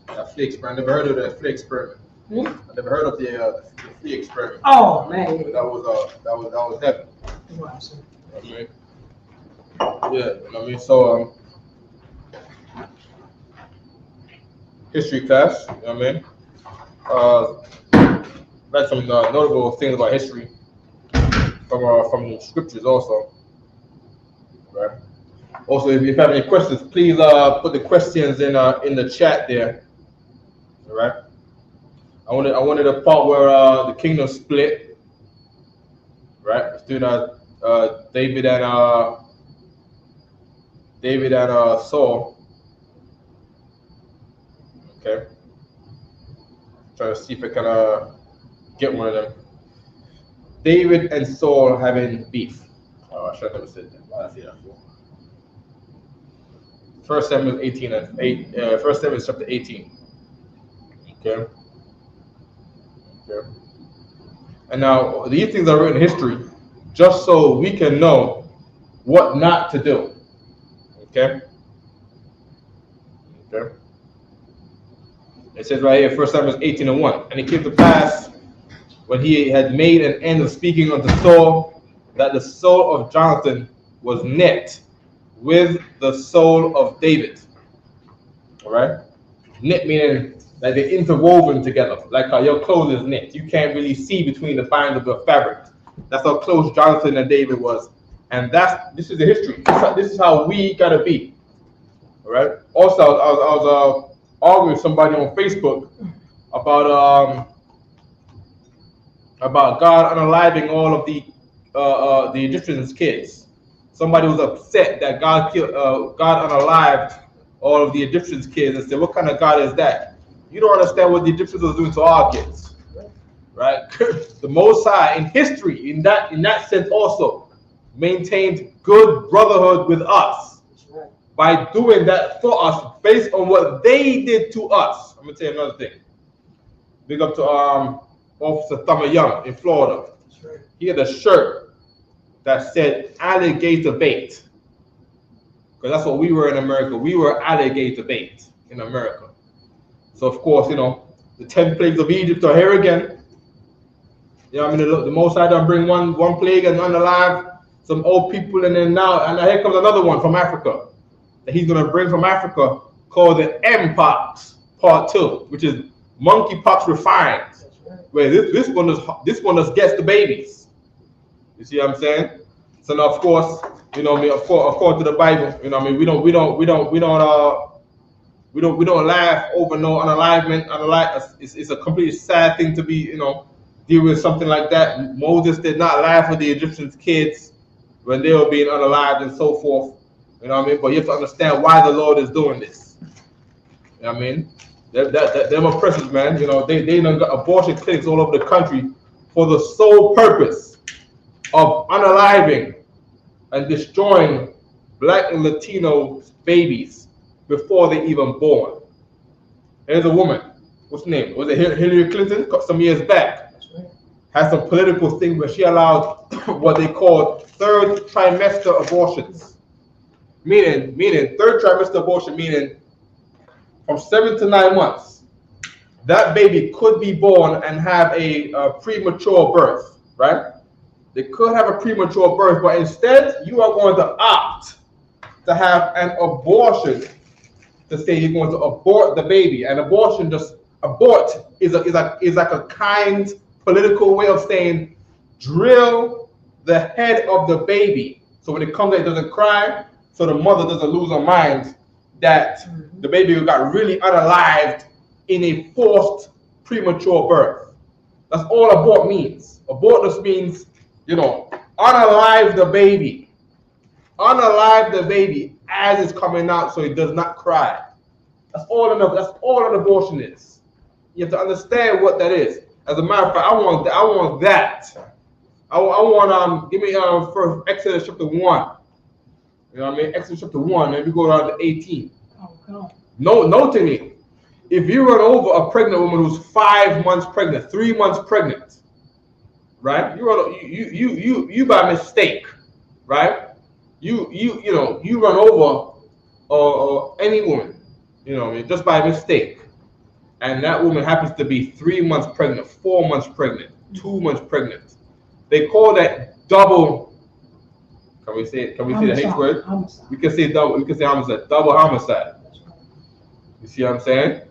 That flea experiment. I never heard of that flea experiment. I never heard of the flea experiment. Oh man, but that was heavy. You know what I mean? Yeah, you know what I mean. So history class. You know what I mean? Read some notable things about history from the scriptures also. Right. Also, if you have any questions, please put the questions in the chat there. All right. I wanted a part where the kingdom split. Right. Between David and Saul. Okay. Trying to see if I can get one of them. David and Saul having beef. Oh, I should have never said that. Why did I say that for? 1 Samuel 18 and 8. 1 Samuel chapter 18. Okay. Okay. And now these things are written in history, just so we can know what not to do. Okay. Okay. It says right here, 1 Samuel 18 and 1. And it came to pass, when he had made an end of speaking unto Saul, that the soul of Jonathan was knit with the soul of David. All right? Knit meaning that they're interwoven together, like how your clothes is knit. You can't really see between the bands of the fabric. That's how close Jonathan and David was. And this is the history. This is how we gotta be. All right? Also, I was arguing with somebody on Facebook about God unaliving all of the Egyptians' kids. Somebody was upset that God unalived all of the Egyptians' kids and said, "What kind of God is that?" You don't understand what the Egyptians were doing to our kids, right? The Most High in history, in that sense, also maintained good brotherhood with us by doing that for us based on what they did to us. I'm gonna tell you another thing. Big up to Officer Thummer Young in Florida. He had a shirt that said alligator bait. Because that's what we were in America. We were alligator bait in America. So of course, you know, the 10 plagues of Egypt are here again. You know, I mean, the Most High done bring one plague and unalive some old people, and then now here comes another one from Africa that he's gonna bring from Africa called the M-Pox Part 2, which is monkeypox refined. Where this one just gets the babies. You see what I'm saying? So now, of course, you know, according to the Bible, you know, I mean, we don't laugh over no unalivement. It's a completely sad thing to be, you know, deal with something like that. Moses did not laugh with the Egyptians' kids when they were being unalived and so forth. You know what I mean? But you have to understand why the Lord is doing this. You know what I mean? Them oppressors, man. You know, they done got abortion clinics all over the country for the sole purpose of unaliving and destroying Black and Latino babies before they even born. There's a woman. What's her name? Was it Hillary Clinton? Some years back. Had some political thing where she allowed what they called third trimester abortions. Meaning third trimester abortion, meaning from 7 to 9 months, that baby could be born and have a premature birth, right? They could have a premature birth, but instead you are going to opt to have an abortion to say you're going to abort the baby. And abort is like a kind political way of saying drill the head of the baby. So when it comes out, it doesn't cry, so the mother doesn't lose her mind that the baby got really unalived in a forced premature birth. That's all abort means. Abort just means, unalive the baby. Unalive the baby as it's coming out so it does not cry. That's all an abortion is. You have to understand what that is. As a matter of fact, I want that. I want give me first Exodus chapter 1. You know what I mean? Exodus chapter 1, and we go down to 18. Note to me, if you run over a pregnant woman who's 5 months pregnant, 3 months pregnant, right? You by mistake, right? You run over any woman, just by mistake, and that woman happens to be 3 months pregnant, 4 months pregnant, 2 months pregnant. They call that double. Can we say the H word? Homicide. We can say double. We can say homicide. Double homicide. You see what I'm saying?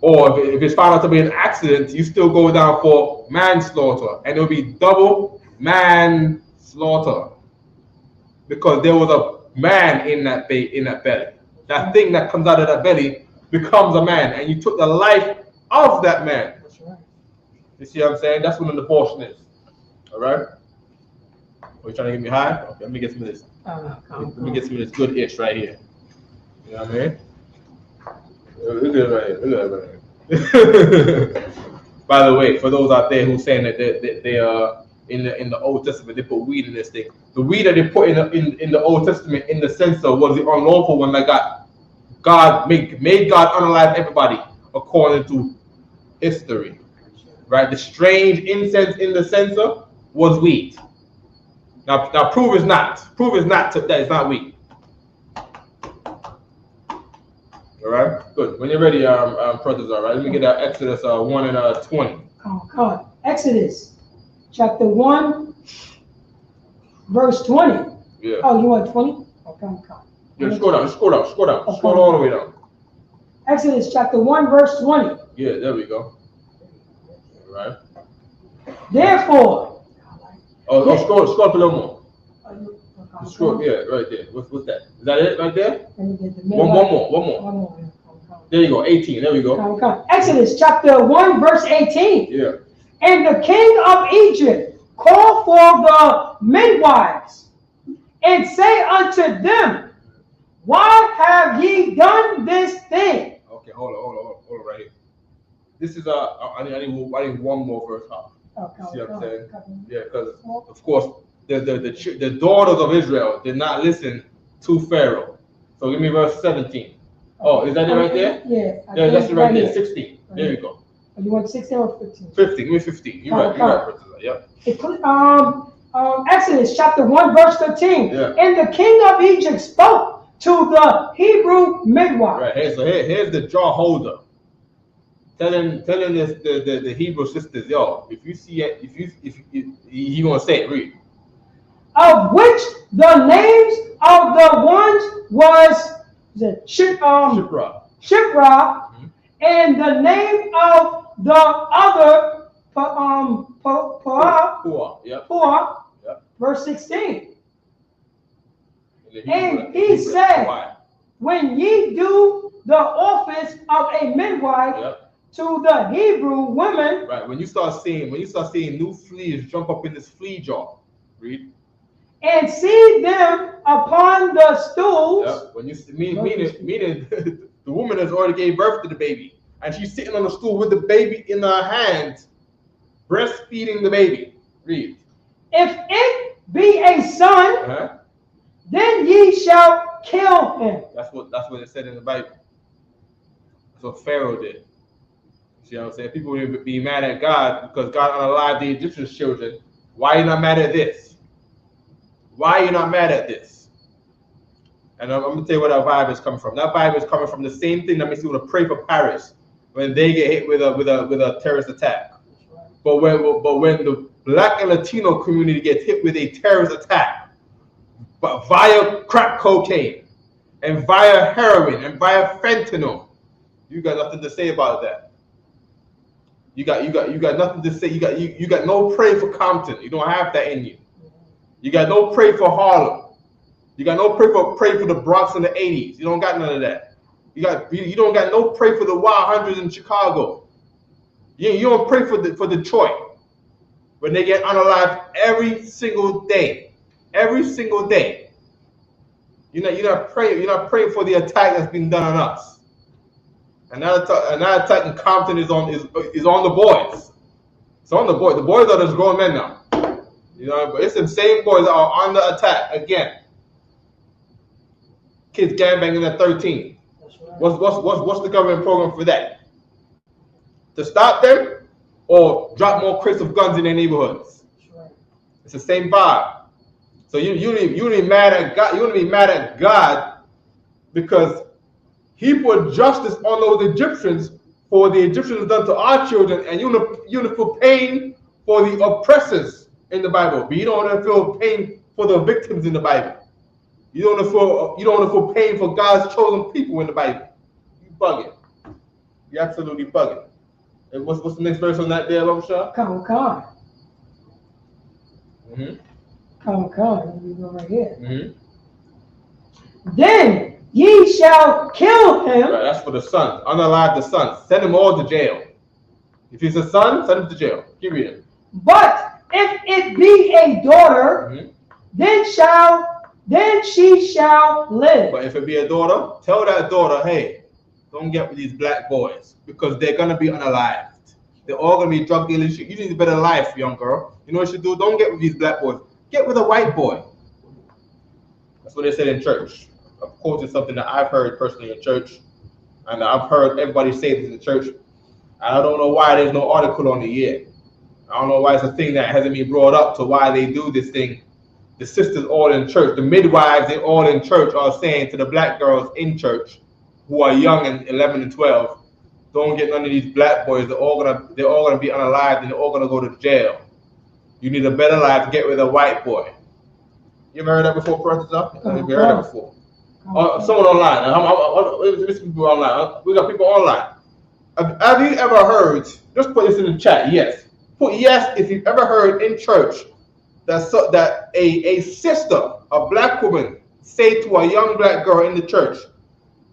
Or if it's found out to be an accident, you still go down for manslaughter, and it'll be double manslaughter because there was a man in that belly. That thing that comes out of that belly becomes a man, and you took the life of that man. That's right. You see what I'm saying? That's what an abortion is. All right. Are you trying to get me high? Okay, let me get some of this. Let me get some of this good ish right here. You know what I mean? Look at it right here. Look at it right here. By the way, for those out there who saying that they in the Old Testament they put weed in this thing. The weed that they put in the Old Testament in the sense of was the unlawful one that God made God unalive everybody according to history. Right? The strange incense in the censer was weed. Now prove is not. Prove is not that it's not weed. All right, good. When you're ready, brothers, all right. Let me get out Exodus 1 and 20. Come on. Exodus chapter 1, verse 20. Yeah. Oh, you want 20? Okay, come. Yeah, scroll down. Scroll all the way down. Exodus chapter 1, verse 20. Yeah, there we go. All right. Therefore. Scroll up a little more. Scroll, yeah, right there. What's that? Is that it right there? One more. There you go, 18. There we go. Exodus chapter 1, verse 18. Yeah. And the king of Egypt called for the midwives and say unto them, why have ye done this thing? Okay, hold on right here. This is I need one more verse up. See what I'm saying? Yeah, because of course the daughters of Israel did not listen to Pharaoh. So give me verse 17. Oh, is that it right there? Yeah. That's it right there. 16. There you go. You want 16 or 15? 15. Give me 15. You're right. Yep. Exodus chapter 1, verse 15. Yeah. And the king of Egypt spoke to the Hebrew midwife. Right. Here's the jar holder. Telling this the Hebrew sisters, yo, if you see it, if you gonna say it, read. Of which the names of the ones was Shipra, and the name of the other Pua, verse 16. And he said, when ye do the office of a midwife to the Hebrew women. Right. When you start seeing new fleas jump up in this flea jar, read. And see them upon the stools. When you meaning the The woman has already gave birth to the baby, and she's sitting on the stool with the baby in her hand, breastfeeding the baby. Read. If it be a son, then ye shall kill him. That's what it said in the Bible. That's what Pharaoh did. See what I'm saying? People will be mad at God because God unalived the Egyptian children. Why are you not mad at this? Why are you not mad at this? And I'm gonna tell you where that vibe is coming from. That vibe is coming from the same thing that makes people pray for Paris when they get hit with a terrorist attack. But when the Black and Latino community gets hit with a terrorist attack, but via crack cocaine and via heroin and via fentanyl, you got nothing to say about that. You got nothing to say. You got no prayer for Compton. You don't have that in you. You got no prayer for Harlem. You got no pray for the Bronx in the 80s. You don't got none of that. You don't got no pray for the Wild Hundreds in Chicago. You don't pray for Detroit when they get unalived every single day. Every single day. You're not praying for the attack that's been done on us. And that attack in Compton is on the boys. It's on the boys. The boys are just grown men now. But it's the same boys that are on the attack again. Kids gangbanging at 13. What's the government program for that? To stop them or drop more crates of guns in their neighborhoods? It's the same vibe. So you be mad at God. You want to be mad at God because He put justice on those Egyptians for the Egyptians done to our children, and you want to feel pain for the oppressors in the Bible, but you don't want to feel pain for the victims in the Bible. You don't want to feel pain for God's chosen people in the Bible. You bugging. You absolutely bugging. And what's the next verse on that there, Love Shah? Come. Come. We go right here. Then ye shall kill him. Right, that's for the sons. Unalive the sons. Send them all to jail. If he's a son, send him to jail. Keep reading. But if it be a daughter, then she shall live. But if it be a daughter, tell that daughter, hey, don't get with these black boys because they're gonna be unalived. They're all gonna be drug dealers. You need a better life, young girl. You know what you should do? Don't get with these black boys. Get with a white boy. That's what they said in church. Of course, it's something that I've heard personally in church, and I've heard everybody say this in church. I don't know why there's no article on it yet. I don't know why it's a thing that hasn't been brought up to why they do this thing. The sisters all in church, the midwives, they all in church are saying to the black girls in church who are young and 11 and 12, don't get none of these black boys. They're all gonna be unalived and they're all gonna go to jail. You need a better life. Get with a white boy. You ever heard that before, Professor? Have you heard that before? Someone online. This people online. We got people online. Have you ever heard? Just put this in the chat. Yes. Put yes if you've ever heard in church that a sister, a black woman, say to a young black girl in the church,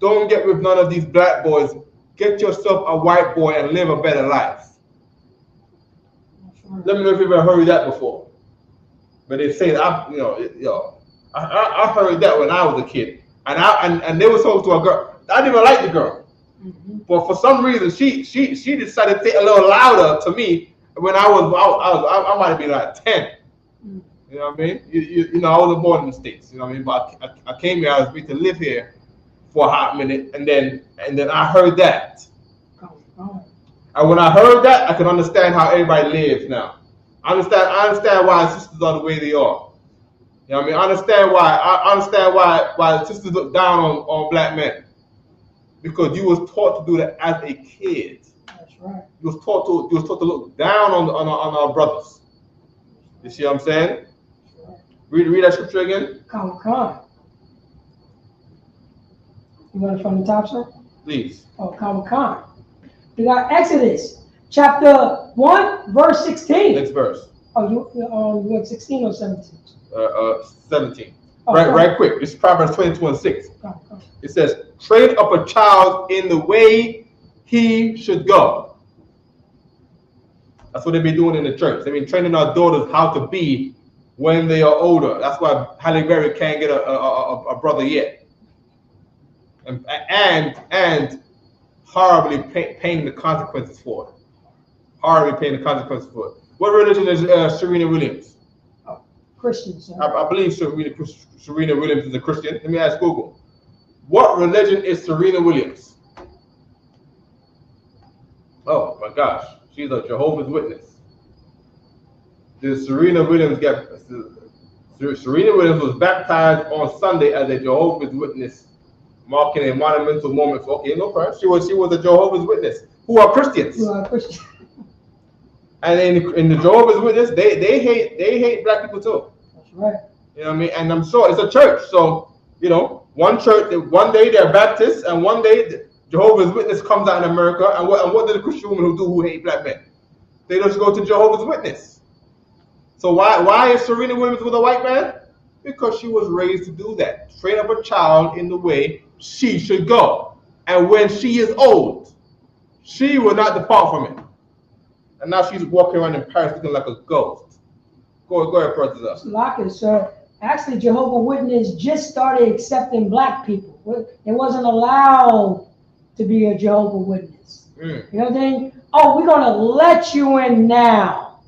don't get with none of these black boys. Get yourself a white boy and live a better life. Let me know if you've ever heard that before. But they say that I heard that when I was a kid, and they were told to a girl. I didn't even like the girl, but for some reason she decided to say a little louder to me when I might have been like 10. You know what I mean? I wasn't born in the States. You know what I mean? But I came here. I was free to live here for a hot minute, and then I heard that. And when I heard that, I can understand how everybody lives now. I understand why sisters are the way they are. You know what I mean? I understand why sisters look down on black men. Because you was taught to do that as a kid. That's right. You was taught to look down on our brothers. You see what I'm saying? Read that scripture again. Come. You want it from the top, sir? Please. Oh, come. We got Exodus chapter 1, verse 16. Next verse. Oh, you want 16 or 17? 17. Oh, right quick. This is Proverbs 22:6. Come. It says, train up a child in the way he should go. That's what they've been doing in the church. They've been training our daughters how to be when they are older. That's why Halle Berry can't get a brother yet. and horribly paying the consequences for it. Horribly paying the consequences for it. What religion is Serena Williams? Christian, sir. I believe Serena Williams is a Christian. Let me ask Google. What religion is Serena Williams? Oh my gosh, she's a Jehovah's Witness. Did Serena Williams Serena Williams was baptized on Sunday as a Jehovah's Witness, marking a monumental moment for, okay, no problem. She was a Jehovah's Witness who are Christians. Who are Christians. And in the Jehovah's Witness, they hate black people too. That's right. You know what I mean? And I'm sure it's a church, so you know, one day they're Baptists, and one day the Jehovah's Witness comes out in America, and what do the Christian women who hate black men? They just go to Jehovah's Witness. So why is Serena Williams with a white man? Because she was raised to do that. Train up a child in the way she should go. And when she is old, she will not depart from it. And now she's walking around in Paris looking like a ghost. Go ahead, President. Lock it, sir. Actually, Jehovah's Witness just started accepting black people. It wasn't allowed to be a Jehovah's Witness. You know what I'm saying? Oh, we're gonna let you in now.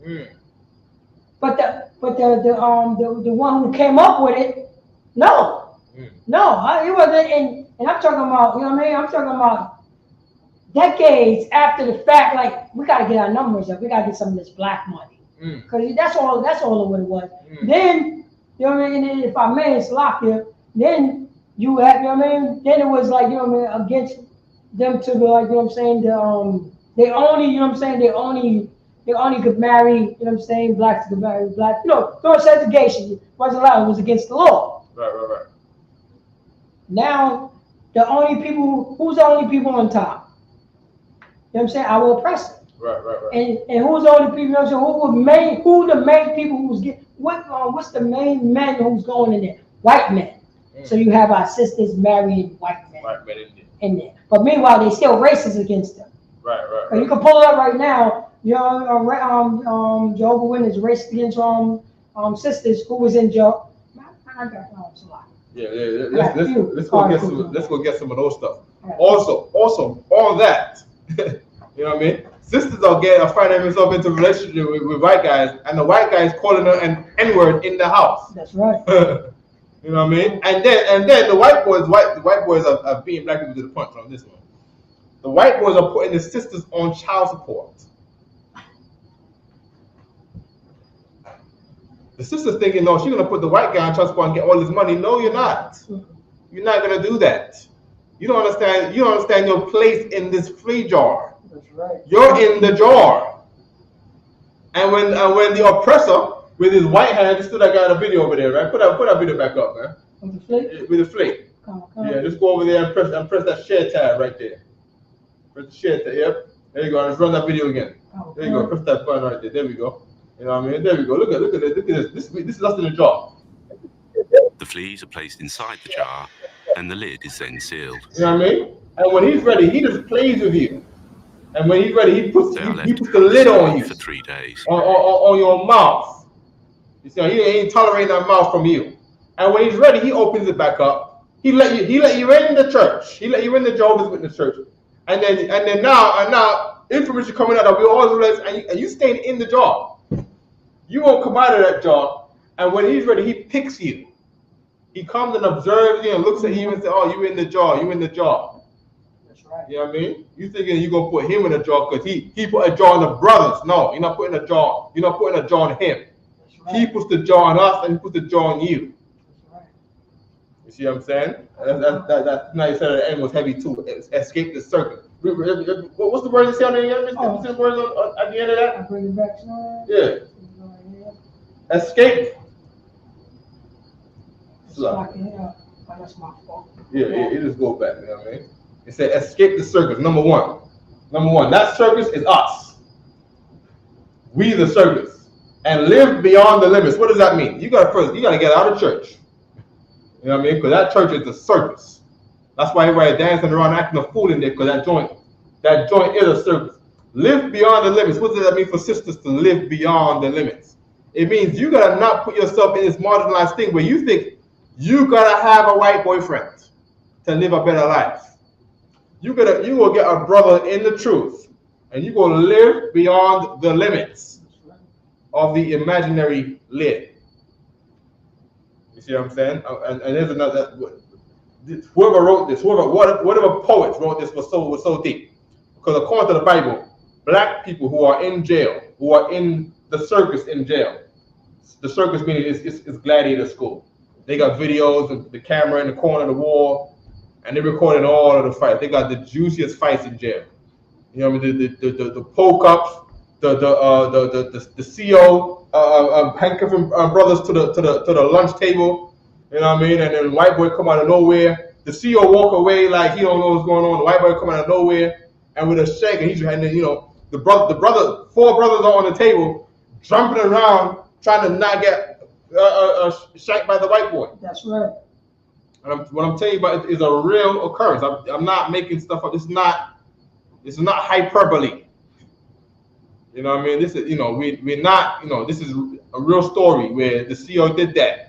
But the one who came up with it, no, it wasn't. And I'm talking about, you know what I mean? I'm talking about decades after the fact. Like, we got to get our numbers up. We got to get some of this black money, because that's all it was. Then, you know what I mean? And if I may, it's locked here. Then you have, you know what I mean? Then it was like, you know what I mean, against them to be like, you know what I'm saying? They only, you know what I'm saying? They only could marry, you know what I'm saying? Blacks could marry black. You know, no segregation. It wasn't allowed. It was against the law. Right. Now, who's the only people on top? You know what I'm saying? Our oppressor. Right. And who's the only people? You know what I'm saying? Who the main people who's getting? What's the main men who's going in there? White men. So you have our sisters marrying white men. In there. But meanwhile, they still racist against them. Right. You can pull it up right now. You know, Jehovah's Witness racist against sisters who was in jail. I got a lot. Yeah. Let's go get some of those stuff. Also, all that. You know what I mean? Sisters are finding themselves into a relationship with white guys, and the white guys calling her an N-word in the house. That's right. You know what I mean? And then the white boys are beating black people to the punch on this one. The white boys are putting the sisters on child support. The sister's thinking, no, she's gonna put the white guy on child support and get all this money. No, you're not. You're not gonna do that. You don't understand. You don't understand your place in this flea jar. That's right. You're in the jar. And when the oppressor with his white hand, just do that guy in the video over there, right? Put that video back up, man. With the flake? With the flake. Yeah, just go over there and press that share tab right there. Press the share tab. Yep. There you go. Let's run that video again. There you go. Press that button right there. There we go. You know what I mean? There we go. Look at this. This is us in the jar. The fleas are placed inside the jar, and the lid is then sealed. You know what I mean? And when he's ready, he just plays with you. And when he's ready, he puts the lid on you for 3 days. On your mouth. You see, he ain't tolerating that mouth from you. And when he's ready, he opens it back up. He let you in the church. He let you in the Jehovah's Witness church. And then now information coming out that we all realize, and you staying in the jar. You won't come out of that jar. And when he's ready, he picks you. He comes and observes you and looks at you and says, "Oh, you in the jar. You in the jar." That's right. You know what I mean? You thinking you're gonna put him in a jar because he put a jar on the brothers. No, you're not putting a jar. You're not putting a jar on him. Right. He puts the jar on us and he puts the jar on you. That's right. You see what I'm saying? That's now you said the end was heavy too. Escape the circle. What's the word you say on the end? What's the word at the end of that? I bring it back. Yeah. Escape. That's my fault. Yeah, it just goes back. You know what I mean? It said escape the circus. Number one. That circus is us. We the circus, and live beyond the limits. What does that mean? You gotta get out of church. You know what I mean? Because that church is a circus. That's why everybody dancing around acting a fool in there. Because that joint is a circus. Live beyond the limits. What does that mean for sisters to live beyond the limits? It means you gotta not put yourself in this marginalized thing where you think you gotta have a white boyfriend to live a better life. You will get a brother in the truth, and you will live beyond the limits of the imaginary lid. You see what I'm saying? And there's another. Whoever wrote this, whatever poets wrote this was so deep, because according to the Bible, black people who are in jail, who are in the circus in jail, the circus meaning is gladiator school. They got videos of the camera in the corner of the wall, and they're recording all of the fights. They got the juiciest fights in jail. You know what I mean? The poke ups, the CO handcuffing brothers to the lunch table. You know what I mean? And then the white boy come out of nowhere. The CO walk away like he don't know what's going on. The white boy come out of nowhere and with a shake, and he's and then, you know, the brother, four brothers are on the table, jumping around trying to not get shanked by the white boy. That's right. And what I'm telling you about is a real occurrence. I'm not making stuff up. It's not hyperbole. You know what I mean? This is, you know, we're not, you know, this is a real story where the CO did that.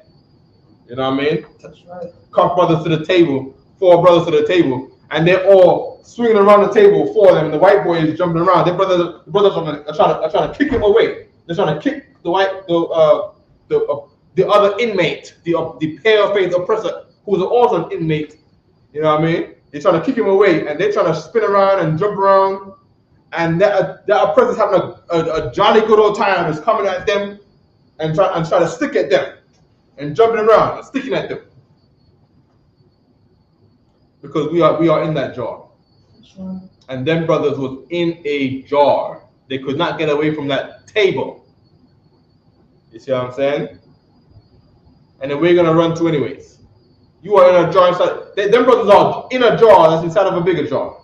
You know what I mean? That's right. Cuff brothers to the table, four brothers to the table, and they're all swinging around the table for them. And the white boy is jumping around. The brothers are trying to kick him away. They're trying to kick the other inmate, the pale-faced oppressor, who's also an inmate. You know what I mean? They're trying to kick him away, and they're trying to spin around and jump around. And that oppressor's having a jolly good old time, is coming at them and try to stick at them and jumping around and sticking at them. Because we are in that jar. Right. And them brothers was in a jar. They could not get away from that table. You see what I'm saying? And then we're gonna run to anyways. You are in a jar inside. Them brothers are in a jar that's inside of a bigger jar.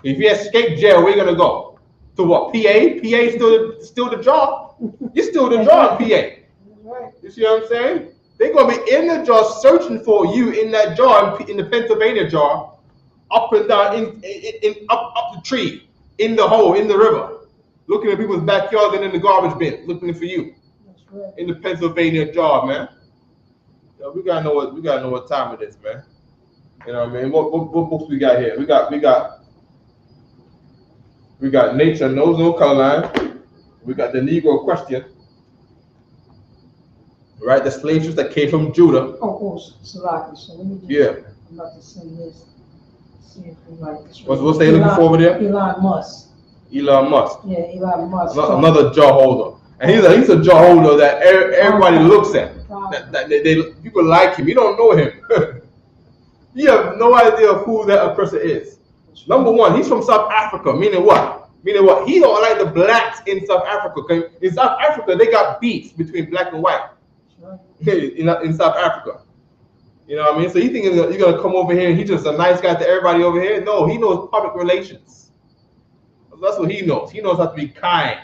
If you escape jail, where you gonna go? To what? PA? PA still the jar. You're still the jar in PA. You see what I'm saying? They're gonna be in the jar searching for you in that jar, in the Pennsylvania jar, up and down, up the tree, in the hole, in the river, looking at people's backyards and in the garbage bin, looking for you. That's right. In the Pennsylvania jar, man. Yo, we gotta know what time it is, man. You know what I mean? What books we got here? We got Nature Knows No Color Line. We got The Negro Question. Right, the slave ships that came from Judah. Oh, Salaki. So let me just, Yeah. I'm about to send this. See if we like this. What's they looking for over there? Elon Musk. Elon Musk. Yeah, Elon Musk. Another jaw holder. And he's a jaw holder that everybody looks at. That people like him. You don't know him. You have no idea who that person is. Number one, he's from South Africa. Meaning what? He don't like the blacks in South Africa. In South Africa, they got beefs between black and white. In South Africa. You know what I mean? So you think you're gonna come over here and he's just a nice guy to everybody over here? No, he knows public relations. That's what he knows. He knows how to be kind.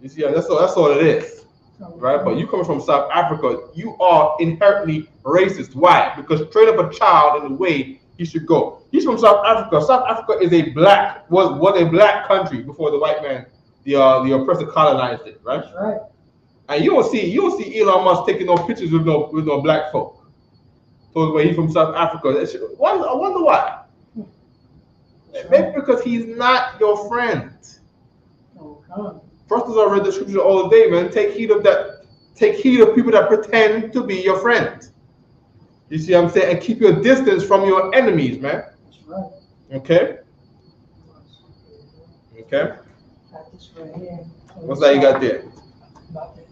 You see, that's all it is. Right? But you coming from South Africa, you are inherently racist. Why? Because train up a child in the way he should go. He's from South Africa. South Africa is was a black country before the white man, the oppressor colonized it, right? That's right. And you don't see Elon Musk taking no pictures with no black folk. So when he's from South Africa, I wonder why. Maybe because he's not your friend. Okay. First of all, I read the scripture all day, man. Take heed of that. Take heed of people that pretend to be your friend. You see what I'm saying? And keep your distance from your enemies, man. That's right. Okay? Okay? Got this right here. What's that you got there? About to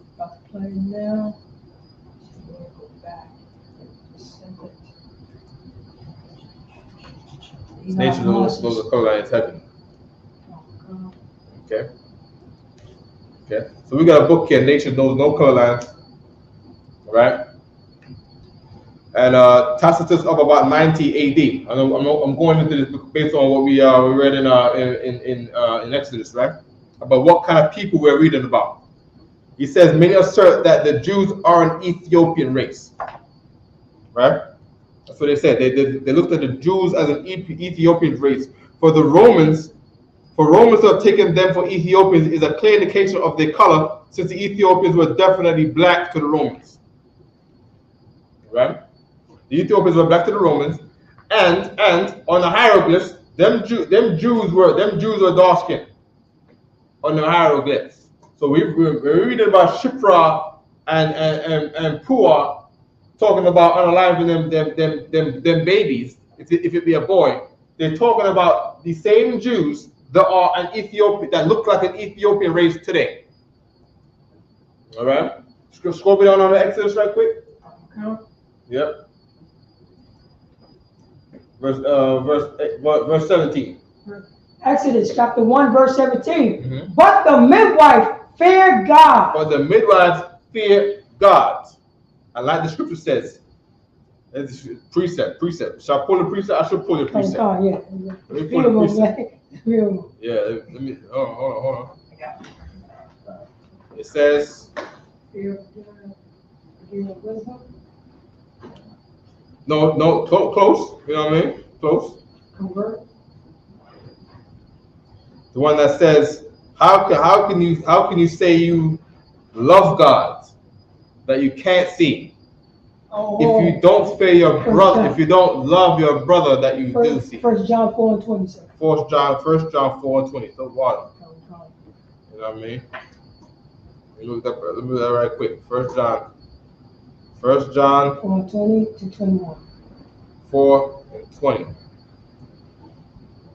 play now. Go back. Just send it. Nature knows the color line is heaven. Okay. Okay. So we got a book here, Nature Knows No Color Lines. Right? And Tacitus of about 90 AD. I'm going into this based on what we read in Exodus, right? About what kind of people we're reading about. He says many assert that the Jews are an Ethiopian race, right? That's what they said. They looked at the Jews as an Ethiopian race. For Romans to have taken them for Ethiopians is a clear indication of their color, since the Ethiopians were definitely black to the Romans, right? The Ethiopians were back to the Romans, and on the hieroglyphs, them Jews were dark skinned on the hieroglyphs. So we're reading about Shipra and Pua talking about unaliving them babies. If it be a boy, they're talking about the same Jews that are an Ethiopian that look like an Ethiopian race today. All right, scroll me down on the Exodus right quick. Yep. Verse 17. Exodus chapter 1, verse 17. But the midwife feared God. But the midwives feared God. I like the scripture says. It's precept. Shall I pull the precept? I should pull the precept. Yeah. Let me pull the precept. Yeah, let me hold on. It says no, close. You know what I mean? Close. The one that says, how can you say you love God that you can't see? If you don't fear your brother, if you don't love your brother that you do see. 1 John 4 and 27. 1 John 4 and 20. So water. You know what I mean? Let me look that right quick. 1 John 4 20 to 21. 4 and 20.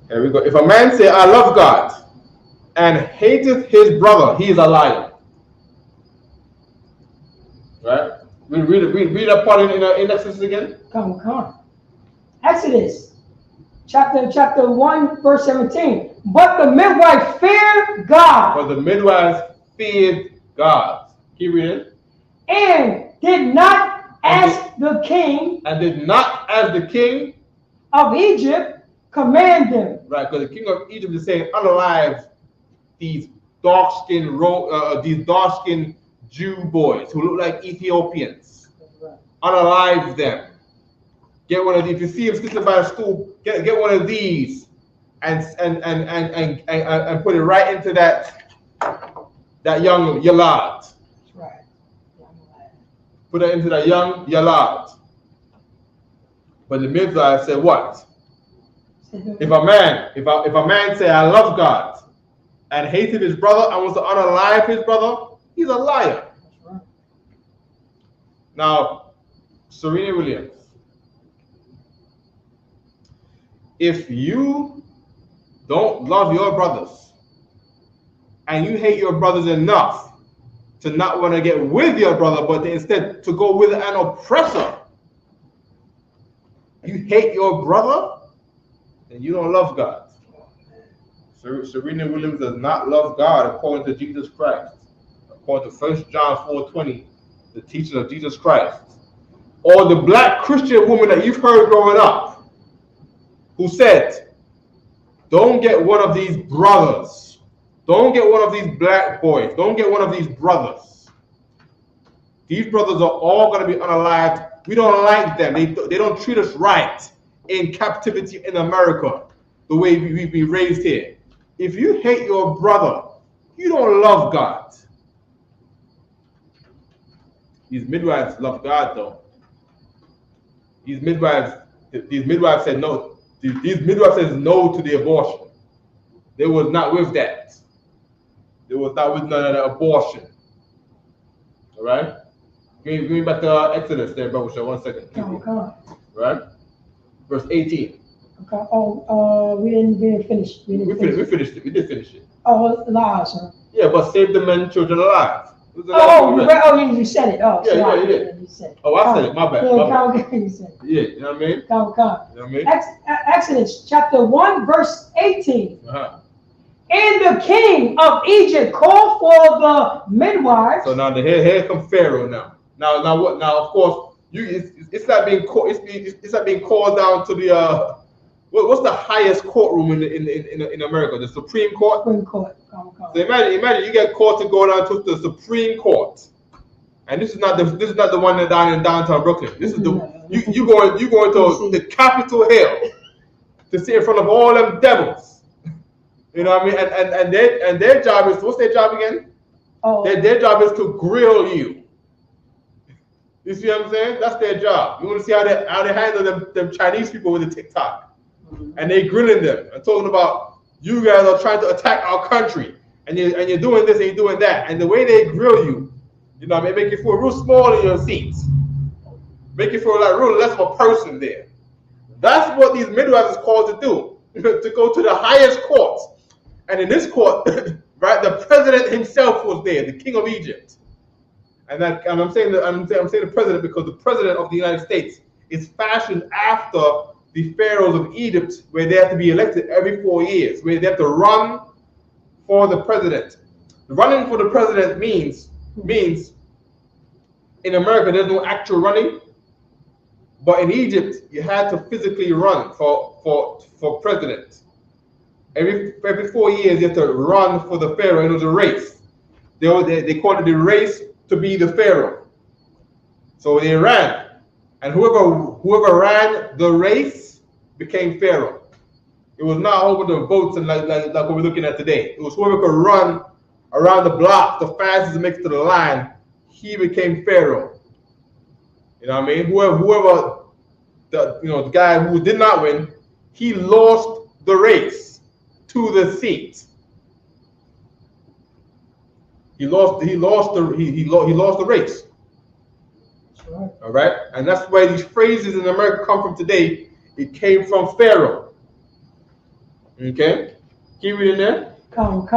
Here we go. If a man say, I love God, and hateth his brother, he is a liar. Right? We read that part in Exodus again. Come on. Exodus chapter 1, verse 17. But the midwife feared God. But the midwives feared God. Keep reading. And did not ask the king. And did not as the king of Egypt command them. Right, because the king of Egypt is saying, unalive these dark-skinned Jew boys who look like Ethiopians. Unalive them. Get one of these. If you see them sitting by the stool, get one of these and put it right into that young Yalad. Right. Put it into that young Yalad. But the midwife said what? If a man say I love God and hated his brother and wants to unalive his brother, he's a liar. Right. Now, Serena Williams, if you don't love your brothers and you hate your brothers enough to not want to get with your brother, but instead to go with an oppressor, you hate your brother, then you don't love God. Serena Williams does not love God according to Jesus Christ. According to 1 John 4:20, the teaching of Jesus Christ. Or the black Christian woman that you've heard growing up, who said, don't get one of these brothers. Don't get one of these black boys. Don't get one of these brothers. These brothers are all going to be unalived. We don't like them. They don't treat us right in captivity in America, the way we've been raised here. If you hate your brother, you don't love God. These midwives love God, though. These midwives said no. These midwives said no to the abortion. They was not with that. They was not with none of the abortion. All right? Give me back to Exodus there, brother. So 1 second. Okay. Right? Verse 18. Okay. We didn't finish. We finished it. We did finish it. Oh, lies, sir. Yeah, but save the men and children alive. You said it. Oh, yeah, you did. You said it. Oh, I said it. My bad. You said it. Yeah, you know what I mean? You know what I mean? Exodus chapter 1, verse 18. Uh-huh. And the king of Egypt called for the midwives. So now here comes Pharaoh now. Now what? Now of course it's not being called. It's not being called down to the what's the highest courtroom in America? The Supreme Court. Supreme Court. So imagine you get called to go down to the Supreme Court, and this is not the one down in downtown Brooklyn. This is you going to the Capitol Hill to sit in front of all them devils. You know what I mean? And their job is, what's their job again? Oh. Their job is to grill you. You see what I'm saying? That's their job. You want to see how they handle them Chinese people with the TikTok, and they grilling them and talking about you guys are trying to attack our country, and you're doing this and you're doing that, and the way they grill you, you know, they make you feel real small in your seats, make you feel like real less of a person there. That's what these midwives is called to do, to go to the highest courts, and in this court, right, the president himself was there, the king of Egypt. And I'm saying the president because the president of the United States is fashioned after the pharaohs of Egypt, where they have to be elected every 4 years, where they have to run for the president. Running for the president means in America there's no actual running, but in Egypt you had to physically run for president. Every 4 years you have to run for the pharaoh. It was a race. They called it the race to be the pharaoh. So they ran, and whoever ran the race became pharaoh. It was not over the votes and like what we're looking at today. It was whoever could run around the block the fastest and make it to the line, he became pharaoh. You know what I mean? Whoever the guy who did not win, he lost the race to the seat. He lost the race. That's right. All right, and that's where these phrases in America come from today. It came from Pharaoh. Okay, keep reading there. Come.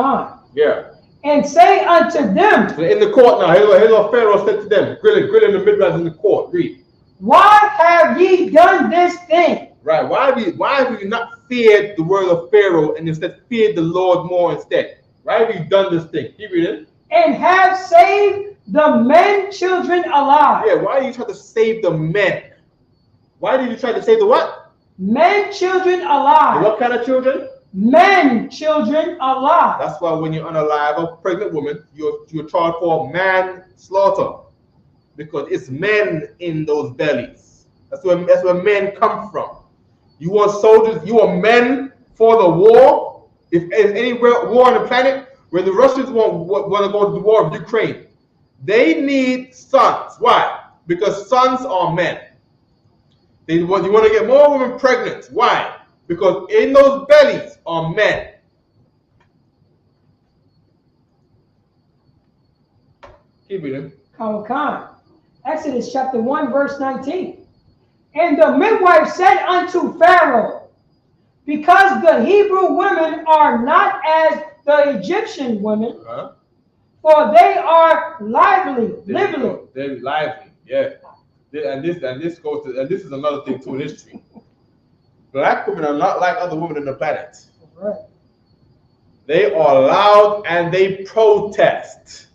Yeah. And say unto them. So in the court now, here's what Pharaoh said to them, grilling the midwives in the court. Read. Why have ye done this thing? Right. Why have you not feared the word of Pharaoh and instead feared the Lord more instead? Why have you done this thing? Keep reading. And have saved the men, children alive. Yeah, why did you try to save the men? Why did you try to save the what? Men, children alive. What kind of children? Men, children alive. That's why when you unalive a pregnant woman, you're charged for manslaughter, because it's men in those bellies. That's where men come from. You want soldiers, you want men for the war. If any war on the planet, when the Russians want to go to the war of Ukraine, they need sons. Why? Because sons are men. You want to get more women pregnant. Why? Because in those bellies are men. Keep reading. Come. Exodus chapter 1, verse 19. And the midwife said unto Pharaoh, because the Hebrew women are not as the Egyptian women, for they are lively. They're lively, yeah. And this is another thing to history. Black women are not like other women on the planet. Right. They are loud and they protest.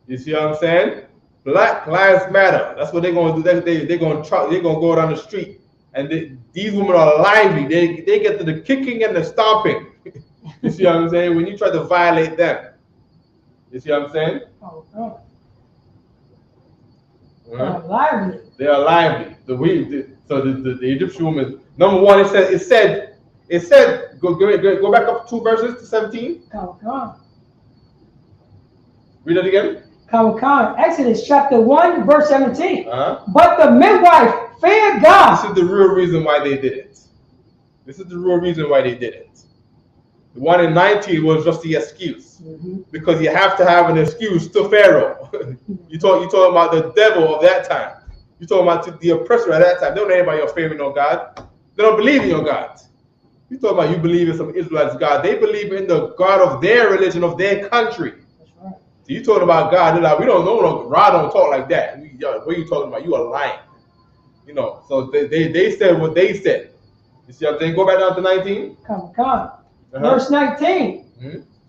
You see what I'm saying? Black Lives Matter. That's what they're going to do. They're going to go down the street, and these women are lively. They get to the kicking and the stomping. You see what I'm saying? When you try to violate them. You see what I'm saying? Lively. They are lively. So the Egyptian woman, number one, it said go back up 2 verses to 17. Come. Read it again. Come. Exodus chapter 1, verse 17. But the midwife feared God. This is the real reason why they did it. The one in 19 was just the excuse. Because you have to have an excuse to Pharaoh. you talking about the devil of that time. You're talking about the oppressor at that time. They don't know anybody else favoring no God. They don't believe in your God. You're talking about you believe in some Israelites' God. They believe in the God of their religion, of their country. That's right. So you talking about God. They're like, we don't know. God don't talk like that. What are you talking about? You are lying. You know, so they said what they said. You see what I'm saying? Go back down to 19. Come. Verse 19.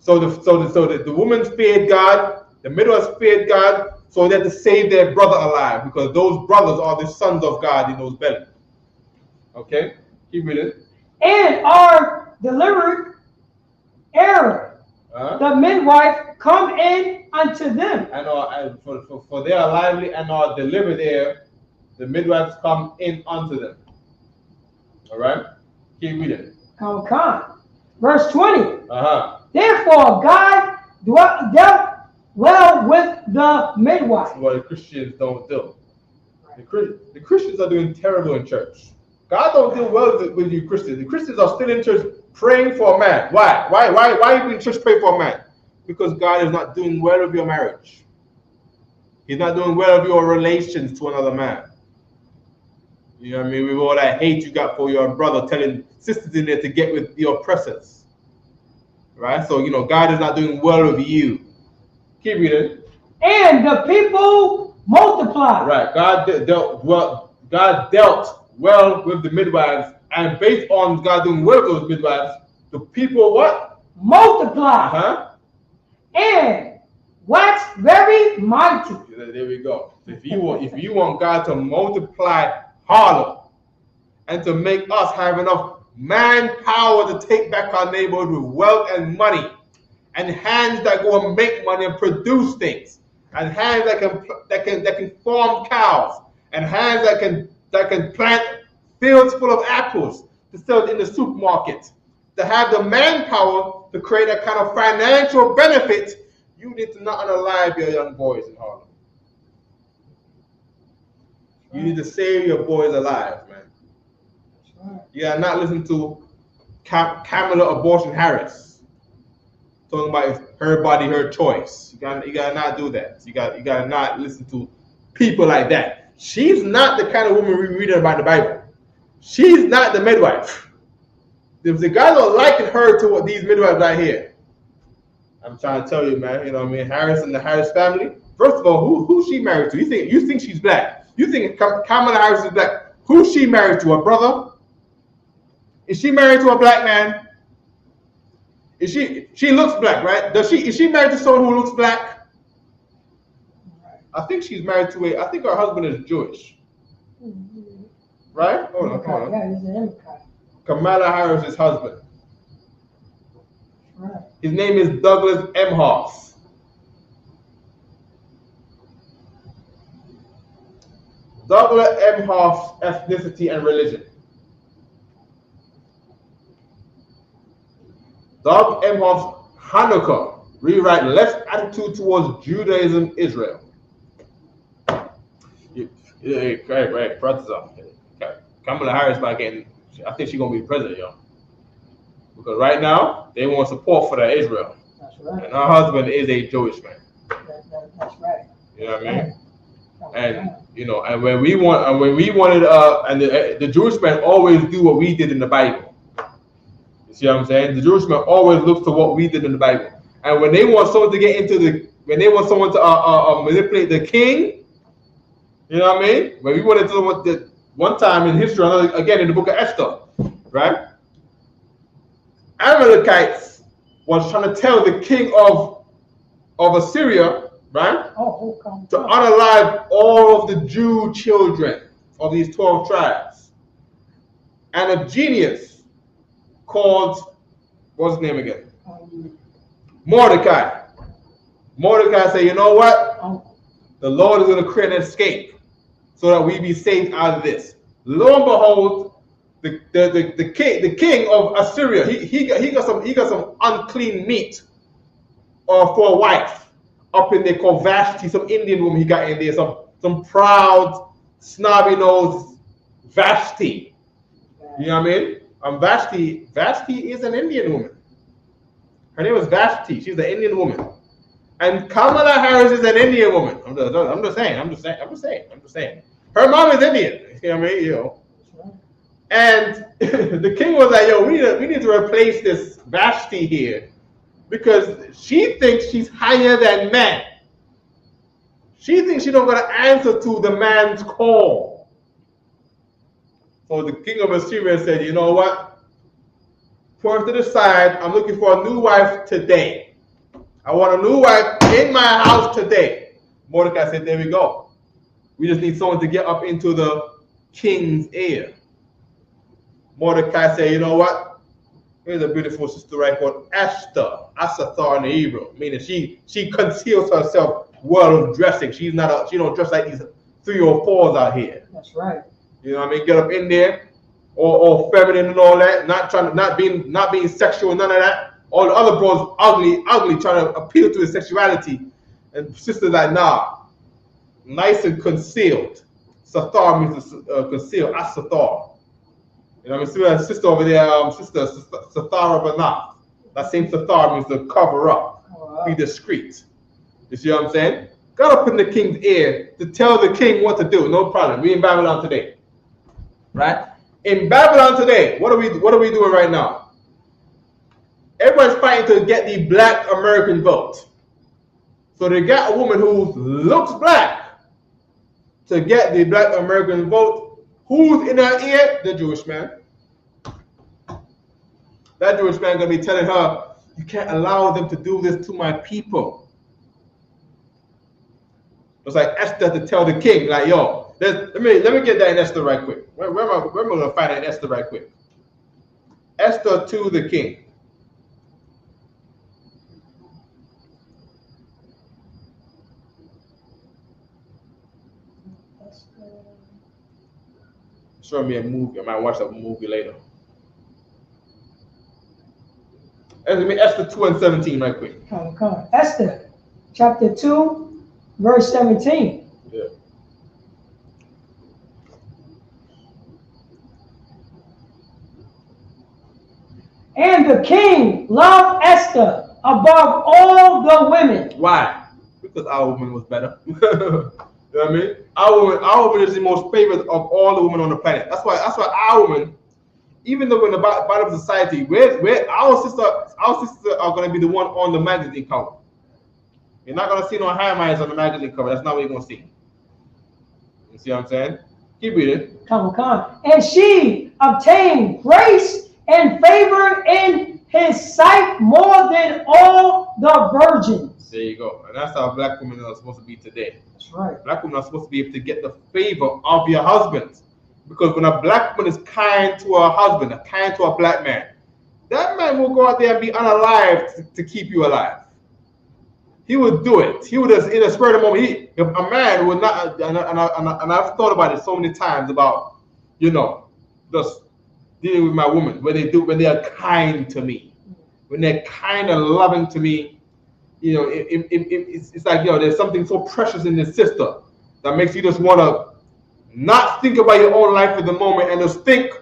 So the woman feared God. The midwives feared God. So they had to save their brother alive, because those brothers are the sons of God in those bellies. Okay? Keep reading. And are delivered Aaron, the midwife, come in unto them. And for they are lively and are delivered there, the midwives come in unto them. All right? Keep reading. Come. Verse 20. Therefore God dealt well with the midwife. What the Christians don't do. The Christians are doing terrible in church. God don't deal well with you Christians. The Christians are still in church praying for a man. Why? Why are you in church praying for a man? Because God is not doing well with your marriage. He's not doing well with your relations to another man. You know what I mean? With all that hate you got for your brother, telling sisters in there to get with the oppressors. Right? So, you know, God is not doing well with you. Keep reading. And the people multiplied. Right. God dealt well with the midwives, and based on God doing well with those midwives, the people what? Multiplied. And waxed very mighty. There we go. If you want God to multiply Harlem and to make us have enough manpower to take back our neighborhood with wealth and money, and hands that go and make money and produce things, and hands that can farm cows, and hands that can plant fields full of apples to sell in the supermarket, to have the manpower to create that kind of financial benefit, you need to not unalive your young boys in Harlem. You need to save your boys alive, man. You gotta not listen to Kamala Abortion Harris talking about it's her body, her choice. You gotta not do that. You gotta not listen to people like that. She's not the kind of woman we read about in the Bible. She's not the midwife. If the guys are liking her to what these midwives right here, I'm trying to tell you, man. You know what I mean? Harris and the Harris family. First of all, who's she married to? You think she's black? You think Kamala Harris is black? Who's she married to? Her brother? Is she married to a black man? Is she looks black, right? Is she married to someone who looks black? I think she's married to I think her husband is Jewish. Right? Hold on. Yeah, he's an immigrant. Kamala Harris's husband. Right. His name is Douglas Emhoff. Douglas Emhoff's ethnicity and religion. Doug Emhoff's Hanukkah, rewrite left attitude towards Judaism, Israel. Right, Kamala Harris by getting, I think she's gonna be the president, yo. Because right now they want support for that Israel. That's right. And her husband is a Jewish man. That's right. You know what I mean? And you know, and when we wanted, and the Jewish men always do what we did in the Bible. You see what I'm saying? The Jewish men always look to what we did in the Bible. And when they want someone to get into when they want someone to manipulate the king, you know what I mean? When we wanted to one time in history, again in the book of Esther, right? Amalekites was trying to tell the king of Assyria, right? To unalive all of the Jew children of these 12 tribes. And a genius called, what's his name again? Mordecai. Mordecai said, you know what? The Lord is going to create an escape so that we be saved out of this. Lo and behold, the king of Assyria, he got some unclean meat for a wife up in there called Vashti, some Indian woman he got in there, some proud, snobby nosed Vashti. You know what I mean? Vashti is an Indian woman. Her name is Vashti. She's an Indian woman. And Kamala Harris is an Indian woman. I'm just saying. Her mom is Indian. You know what I mean? You know. And the king was like, yo, we need to replace this Vashti here because she thinks she's higher than men. She thinks she don't gotta answer to the man's call. So the king of Assyria said, you know what? Put her to the side. I'm looking for a new wife today. I want a new wife in my house today. Mordecai said, there we go. We just need someone to get up into the king's ear. Mordecai said, you know what? Here's a beautiful sister right called Esther. Asathar in the Hebrew. Meaning she conceals herself well dressing. She don't dress like these 3 or 4s out here. That's right. You know what I mean? Get up in there, all feminine and all that, not being sexual, none of that. All the other bros ugly, trying to appeal to his sexuality. And sister's like, nah, nice and concealed. Sathar means conceal, as-sathar. You know what I mean? Sister over there, sister Sathara Banat. That same Sathar means to cover up, be discreet. You see what I'm saying? Got up in the king's ear to tell the king what to do. No problem. We in Babylon today. Right? In Babylon today, what are we doing right now? Everyone's fighting to get the black American vote. So they got a woman who looks black to get the black American vote. Who's in her ear? The Jewish man. That Jewish man gonna be telling her, you can't allow them to do this to my people. It's like Esther to tell the king, like, yo, let me get that in Esther right quick. Where am I gonna find that in Esther right quick? Esther to the king. Show me a movie. I might watch that movie later. Esther 2 and 17 right quick. Come on. Esther, chapter 2, verse 17. Yeah. And the king loved Esther above all the women. Why? Because our woman was better. You know what I mean? Our woman is the most favored of all the women on the planet. That's why our woman, even though we're in the bottom of society, where our sisters are going to be the one on the magazine cover. You're not going to see no Harlems on the magazine cover. That's not what you're going to see. You see what I'm saying? Keep reading. Come on. And she obtained grace and favor in his sight more than all the virgins. There you go. And that's how black women are supposed to be today. That's right. Black women are supposed to be able to get the favor of your husband. Because when a black woman is kind to her husband, kind to a black man, that man will go out there and be unalive to keep you alive. He would do it. He would just, in a spur of the moment, if a man would not, and I've thought about it so many times about, you know, just dealing with my woman, when they are kind to me, when they're kind and loving to me, you know, it's like, you know, there's something so precious in this sister that makes you just want to not think about your own life at the moment and just think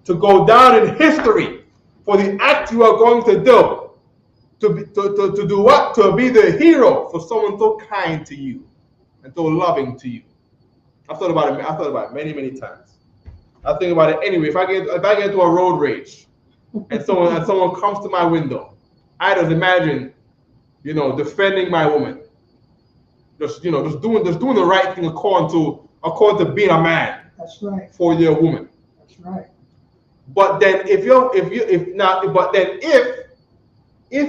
to go down in history for the act you are going to do. To do what? To be the hero for someone so kind to you and so loving to you. I've thought about it many, many times. I think about it anyway. If I get into a road rage and someone comes to my window, I just imagine, you know, defending my woman. Just doing the right thing according to being a man. That's right. For your woman. That's right. But then if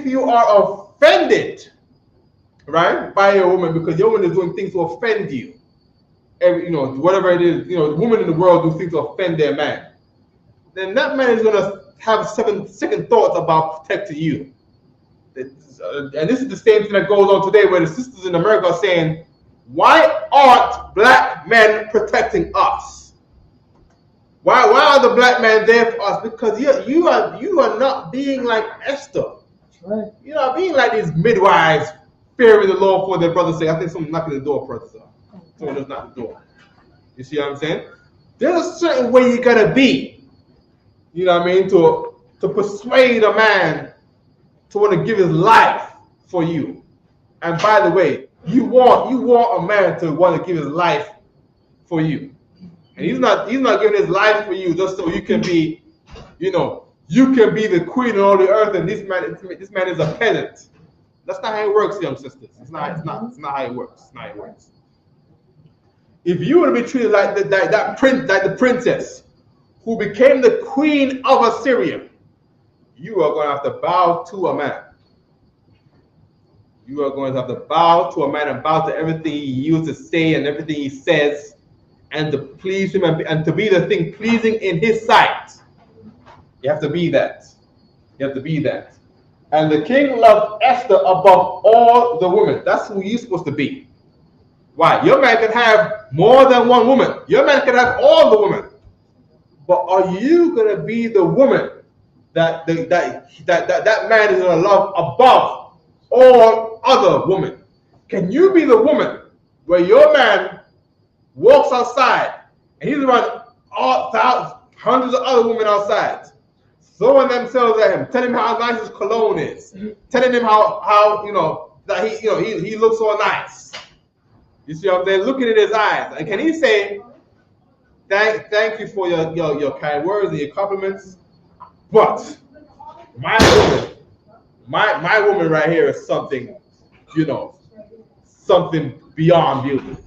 you are offended, right, by your woman because your woman is doing things to offend you, whatever it is, the women in the world do things to offend their man, then that man is gonna have second thoughts about protecting you. And this is the same thing that goes on today, where the sisters in America are saying, why aren't black men protecting us? Why are the black men there for us? Because you are not being like Esther. That's right. You're not being like these midwives fearing the Lord for their brothers say, I think someone knocking the door, brother. Someone just knocked the door. You see what I'm saying? There's a certain way you gotta be, you know what I mean, to persuade a man to want to give his life for you. And by the way, you want a man to want to give his life for you. And he's not giving his life for you just so you can be, you can be the queen of all the earth, and this man is a peasant. That's not how it works, young sisters. It's not how it works. It's not how it works. If you want to be treated like the princess who became the queen of Assyria, you are going to have to bow to a man. You are going to have to bow to a man and bow to everything he used to say and everything he says, and to please him and to be the thing pleasing in his sight. You have to be that. You have to be that. And the king loved Esther above all the women. That's who you're supposed to be. Why? Your man can have more than one woman. Your man can have all the women. But are you going to be the woman that man is going to love above all other women? Can you be the woman where your man walks outside and he's around all thousands, hundreds of other women outside, throwing themselves at him, telling him how nice his cologne is, telling him how that he looks so nice. You see what I'm saying? Looking in his eyes, and can he say, thank you for your kind words and your compliments, but my woman right here is something, something beyond beauty,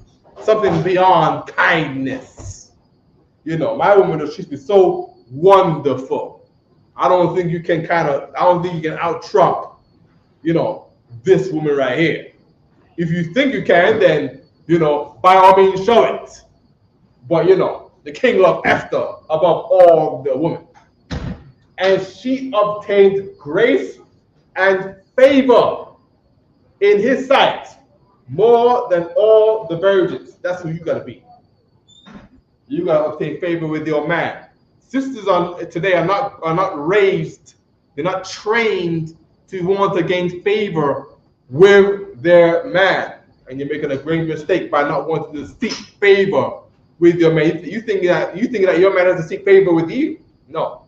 something beyond kindness. My woman is she's so wonderful. I don't think you can out trump, this woman right here. If you think you can, then by all means show it. But the king loved Esther above all the women, and she obtained grace and favor in his sight more than all the virgins. That's who you gotta be. You gotta obtain favor with your man. Sisters today are not raised, they're not trained to want to gain favor with their man. And you're making a great mistake by not wanting to seek favor with your man. You think that your man has to seek favor with you? No.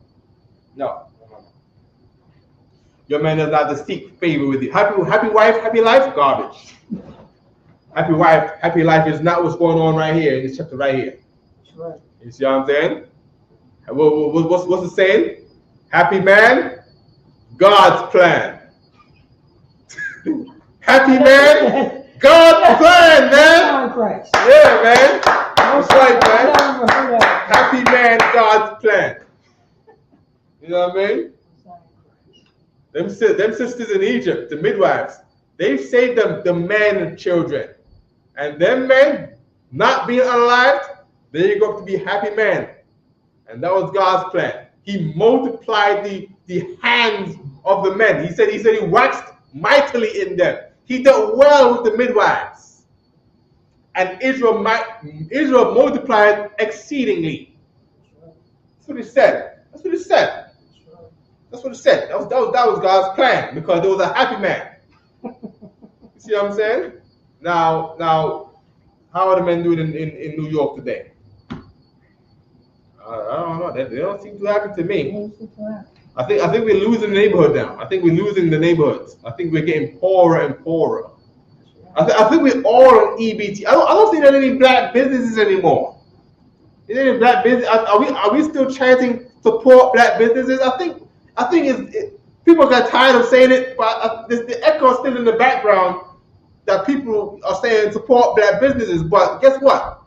Your man does not have to seek favor with you. Happy wife, happy life, garbage. Happy wife, happy life is not what's going on right here in this chapter right here. That's right. You see what I'm saying? What's the saying? Happy man, God's plan. Happy man, God's plan, man. Christ. Yeah, man. That's right, man. Happy man, God's plan. You know what I mean? Them sisters in Egypt, the midwives, they saved them the men and children. And them men not being alive, they got to be happy men. And that was God's plan. He multiplied the hands of the men. He said he waxed mightily in them. He dealt well with the midwives. And Israel multiplied exceedingly. That's what he said. That was God's plan, because there was a happy man. You see what I'm saying? Now, how are the men doing in New York today? I don't know. They don't seem too happy to me. I think we're losing the neighborhood now. I think we're losing the neighborhoods. I think we're getting poorer and poorer. I think we're all on EBT. I don't see any black businesses anymore. Is there any black business? Are we still chanting support black businesses? I think people got tired of saying it, but the echo is still in the background that people are saying support black businesses. But guess what?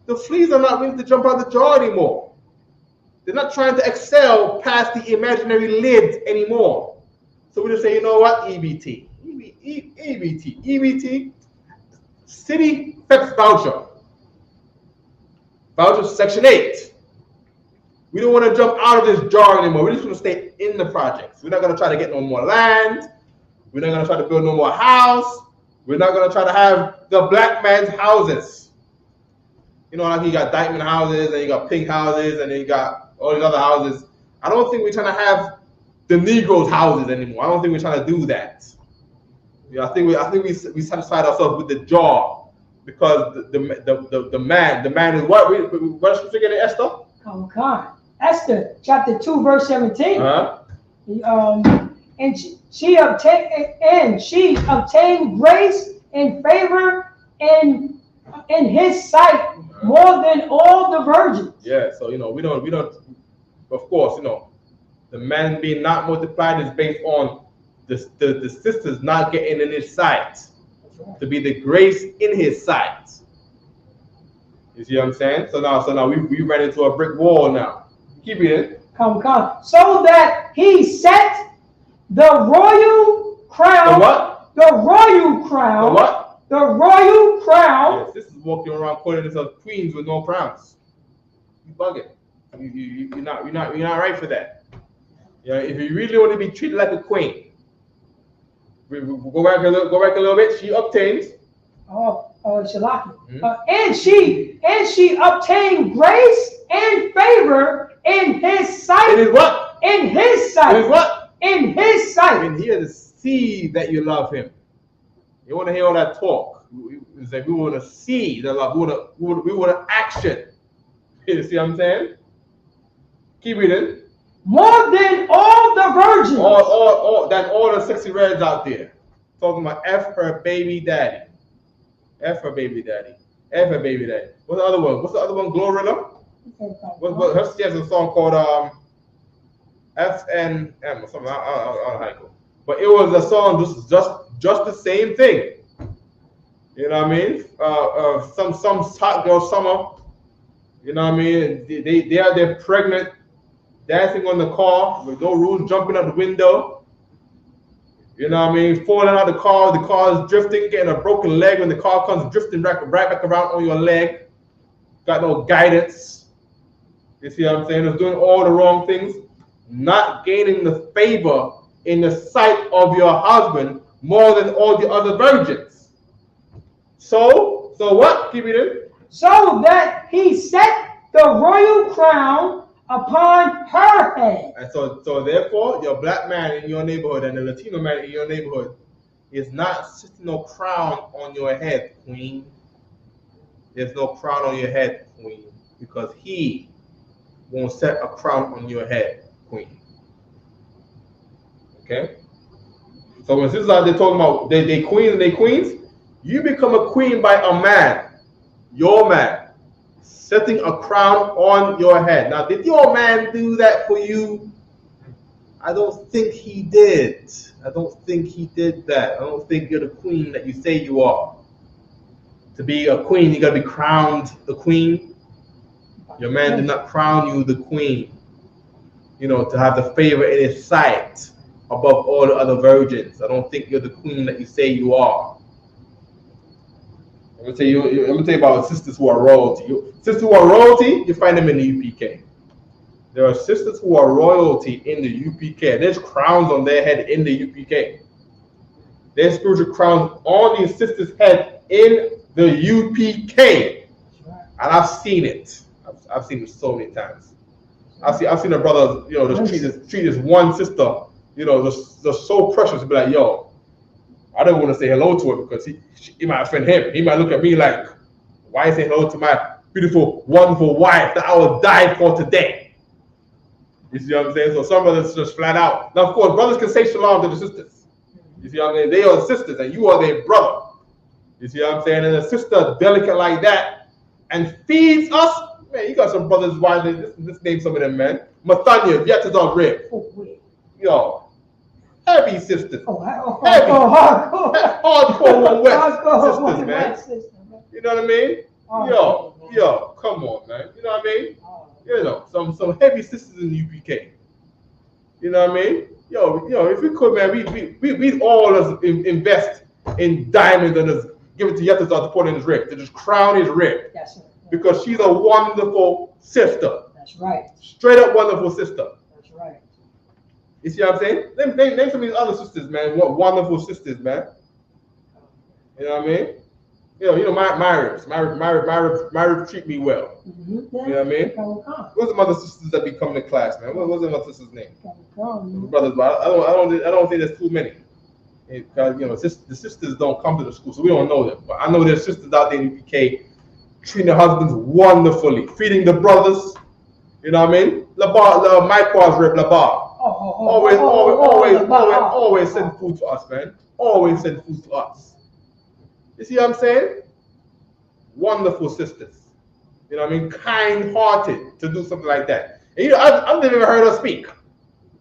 The fleas are not willing to jump out the jar anymore. They're not trying to excel past the imaginary lid anymore. So we just say, you know what? EBT. City FEPS voucher. Voucher Section 8. We don't want to jump out of this jar anymore. We're just going to stay in the projects. We're not going to try to get no more land. We're not going to try to build no more house. We're not going to try to have the black man's houses. Like you got diamond houses, and you got pink houses, and then you got all these other houses. I don't think we're trying to have the Negroes' houses anymore. I don't think we're trying to do that. I think we satisfied ourselves with the jar, because the man is what? What should we forget, Esther? Come on. Esther, chapter 2, verse 17. And she obtained grace and favor in his sight more than all the virgins. Yeah, so we don't of course, the man being not multiplied is based on the sisters not getting in his sight, to be the grace in his sight. You see what I'm saying? So now we ran into a brick wall now. Keep it. Come. So that he set the royal crown. The what? The royal crown. The what? The royal crown. Yes, this is walking around calling themselves queens with no crowns. You bugging. You're not right for that. If you really want to be treated like a queen, we go back a little bit. She obtains. Shalaki. And she obtained grace and favor in his sight. In his what? In his sight. In his what? In his sight. And he has to see that you love him. You want to hear all that talk. It's like we want to see the love. We want action. You see what I'm saying? Keep reading. More than all the virgins. All the sexy reds out there. Talking about F her baby daddy. F her baby daddy. F her baby daddy. What's the other one? Glorilla? She has a song called FNM or something. I don't know how it goes. But it was a song just the same thing. You know what I mean? Some hot girl summer. You know what I mean? They're pregnant, dancing on the car with no rules, jumping out the window. You know what I mean? Falling out the car is drifting, getting a broken leg when the car comes drifting right back around on your leg. Got no guidance. You see what I'm saying? It's doing all the wrong things, not gaining the favor in the sight of your husband more than all the other virgins. So what? Keep it in. So that he set the royal crown upon her head. And so therefore, your black man in your neighborhood and the Latino man in your neighborhood is not sitting no crown on your head, queen. There's no crown on your head, queen, because he won't set a crown on your head, queen. Okay? So when sisters out there talking about they queens, you become a queen by a man, your man, setting a crown on your head. Now, did your man do that for you? I don't think he did. I don't think he did that. I don't think you're the queen that you say you are. To be a queen, you gotta be crowned the queen. Your man did not crown you the queen. You know, to have the favor in his sight above all the other virgins. I don't think you're the queen that you say you are. I'm gonna tell you about sisters who are royalty. Sisters who are royalty, you find them in the UPK. There are sisters who are royalty in the UPK. There's crowns on their head in the UPK. There's spiritual crowns on these sisters' head in the UPK. And I've seen it. I've seen it so many times. I've seen a brother, you know, just treat this one sister, you know, just so precious to be like, yo, I don't want to say hello to her because he might offend him. He might look at me like, why say hello to my beautiful, wonderful wife that I will die for today? You see what I'm saying? So some brothers just flat out. Now, of course, brothers can say shalom to the sisters. You see what I'm saying? They are sisters and you are their brother. You see what I'm saying? And a sister delicate like that and feeds us. Man, you got some brothers, let's name some of them, man. Mathania, Yetazar Rib. Yo. Heavy sisters. Heavy. Hardcore wet sisters, man. You know what I mean? Yo, come on, man. You know what I mean? You know, some heavy sisters in the UPK. You know what I mean? Yo, if we could, man, we'd all invest in diamonds and just give it to Yetazar to put in his rib, to just crown his rib. That's right. Because she's a wonderful sister. That's right. Straight up wonderful sister. That's right. You see what I'm saying? Name some of these other sisters, man. What wonderful sisters, man. You know what I mean? You know, Myra treat me well. Mm-hmm. You know what I mean? What's the other sisters that be coming to class, man? What's the other sister's name? Brothers, but I don't think there's too many. Because you know, the sisters don't come to the school, so we don't know them. But I know there's sisters out there in UPK treating their husbands wonderfully, feeding the brothers. You know what I mean? Labar, my pa's rib, Labar. Always send food to us, man. Always send food to us. You see what I'm saying? Wonderful sisters. You know what I mean? Kind-hearted to do something like that. And you know, I've never even heard her speak.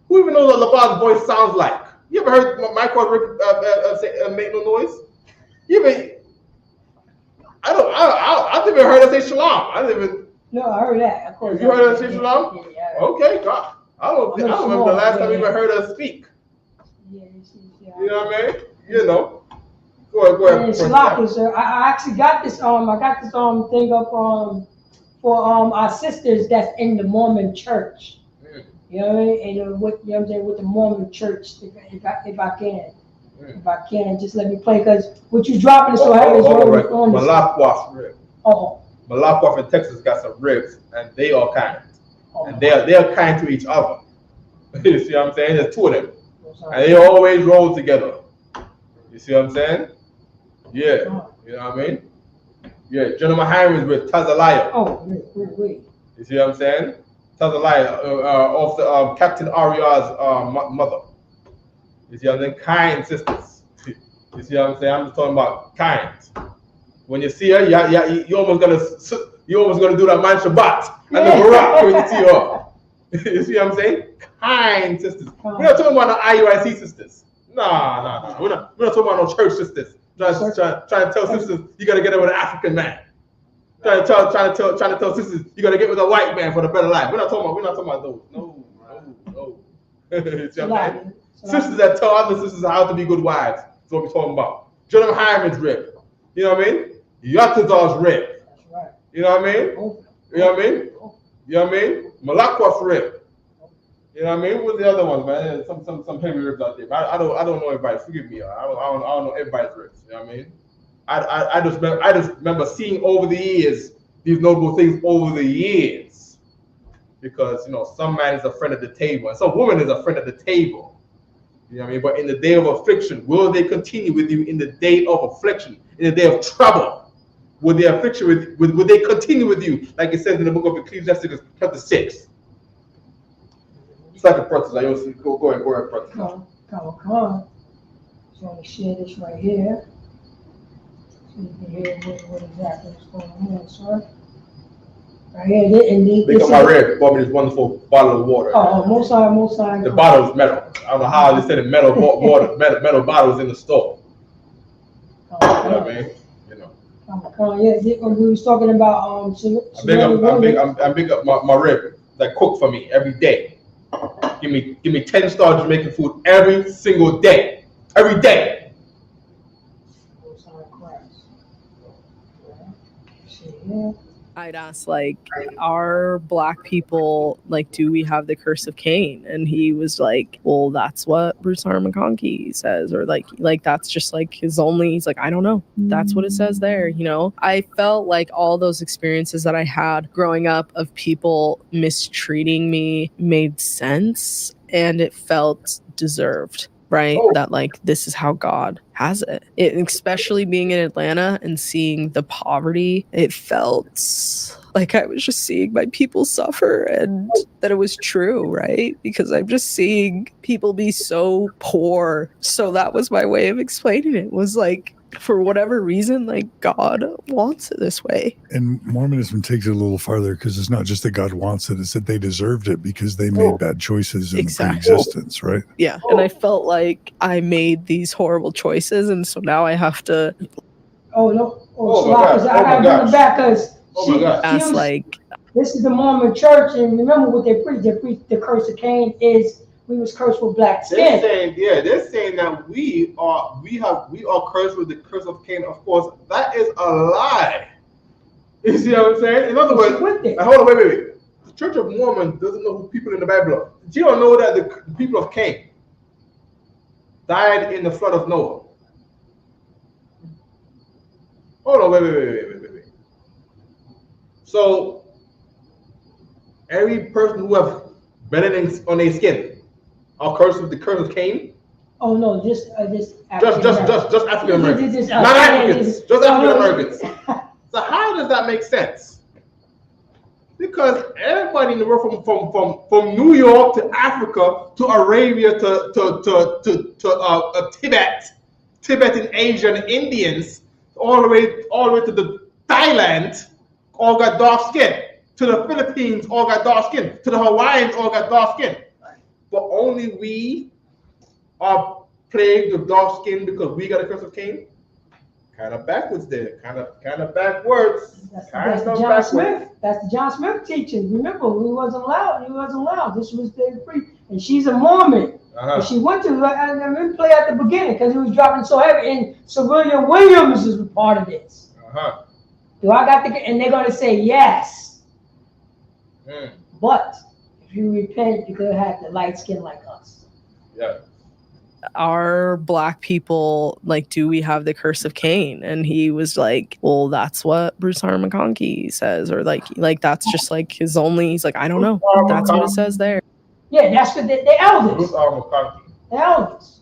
Who even knows what Labar's voice sounds like? You ever heard my pa's rib make no noise? I've never heard her say shalom. No, I heard that. Of course. You heard her say shalom? Yeah. Okay, God. I don't remember the last time we even heard her speak. Yeah. You know what I mean? You know. Go ahead. Shalom, sir. I actually got this. I got this thing up for our sisters that's in the Mormon Church. You know what I mean? And with the Mormon Church, if I can, just let me play because what you dropping is so heavy. Malakwaf rib. Malakwaf in Texas got some ribs, and they are kind, and they are kind to each other. You see what I'm saying? There's two of them, and they always roll together. You see what I'm saying? Yeah, you know what I mean? Yeah, General Hiram's with Tazalaya. Oh, wait. You see what I'm saying? Tazalaya, of the Captain Aria's mother. You see what I'm saying? Kind sisters. You see what I'm saying? I'm just talking about kind. When you see her, you almost gonna do that man Shabbat and the Barak when you see her. You see what I'm saying? Kind sisters. We're not talking about no IUIC sisters. Nah. We're not talking about no church sisters. Trying to tell sisters you gotta get it with an African man. Trying to tell sisters you gotta get with a white man for the better life. We're not talking about those. No. You see what I'm saying? Sisters that tell other sisters how to be good wives. That's what we're talking about. Jonathan Hyman's rib. You know what I mean? Yatazar's rib. That's right. You know what I mean? You know what I mean? You know what I mean? Malakwa's rib. You know what I mean? What's the other ones, man? Some heavy ribs out there. I don't know everybody. Forgive me. I don't know everybody's ribs. You know what I mean? I just remember seeing over the years these notable things over the years, because some man is a friend at the table and some woman is a friend at the table. You know what I mean? But in the day of affliction, will they continue with you in the day of affliction, in the day of trouble? Will they affliction will they continue with you, like it says in the book of Ecclesiastes chapter 6? It's like a process. I used to go and process. Come on. So I'm gonna share this right here. So you can hear what exactly is going on, sir. Right here, and They got my rib, bought me this wonderful bottle of water. Oh, most side. The bottle is metal. I don't know how they said it, metal bottles in the store. You know what I mean? Yeah, we was talking about I'm big up my rib that cook for me every day. Give me 10 star Jamaican food every single day. Every day. I'd ask, like, are Black people, like, do we have the curse of Cain? And he was like, well, that's what Bruce R. McConkie says, or like that's just like he's like, I don't know, that's what it says there. I felt like all those experiences that I had growing up of people mistreating me made sense, and it felt deserved. Right? That like this is how God has it. Especially being in Atlanta and seeing the poverty, it felt like I was just seeing my people suffer, and that it was true, right? Because I'm just seeing people be so poor. So that was my way of explaining it, was like, for whatever reason, like God wants it this way. And Mormonism takes it a little farther, because it's not just that God wants it, it's that they deserved it because they made bad choices in pre-existence, right? Yeah. And I felt like I made these horrible choices, and so now I have to. Oh no! I gotta bring it back, because that's like. This is the Mormon Church, and remember what they preach. They preach the curse of Cain is we was cursed with black skin. They're saying that we are cursed with the curse of Cain. Of course, that is a lie. You see what I'm saying? In other words, hold on, wait. The Church of Mormon doesn't know who people in the Bible are. Do you don't know that the people of Cain died in the flood of Noah? Hold on, wait. So every person who have melanin on their skin are cursed with the curse of Cain? Oh no, just African Americans. Not Africans, just African Americans. So how does that make sense? Because everybody in the world, from New York to Africa to Arabia to Tibet in Asia, and Indians, all the way to the Thailand, all got dark skin. To the Philippines, all got dark skin. To the Hawaiians, all got dark skin. But only we are plagued with dark skin because we got a curse of Cain. Kind of backwards there. Kind of backwards. That's the John Smith. That's the John Smith teaching. Remember, he wasn't allowed. This was the free. And she's a Mormon. And she went to play at the beginning because he was dropping so heavy. And Serena Williams is a part of this. Do I got and they're gonna say yes. But if you repent, you're gonna have the light skin like us. Yeah. Are Black people, like, do we have the curse of Cain? And he was like, well, that's what Bruce R. McConkie says, or like that's just like he's like, I don't know, that's what it says there. Yeah, that's what the elders. Bruce R. McConkie. The elders.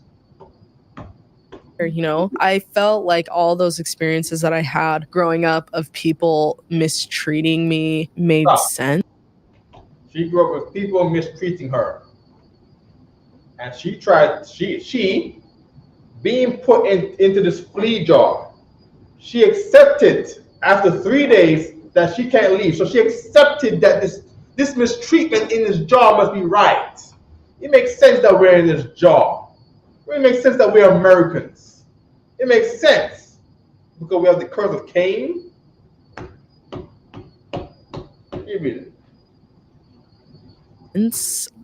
You know, I felt like all those experiences that I had growing up of people mistreating me made sense. She grew up with people mistreating her. And she being put into this flea jar, she accepted after 3 days that she can't leave. So she accepted that this mistreatment in this jar must be right. It makes sense that we're in this jar. It makes sense that we're Americans. It makes sense because we have the curse of Cain. You read it.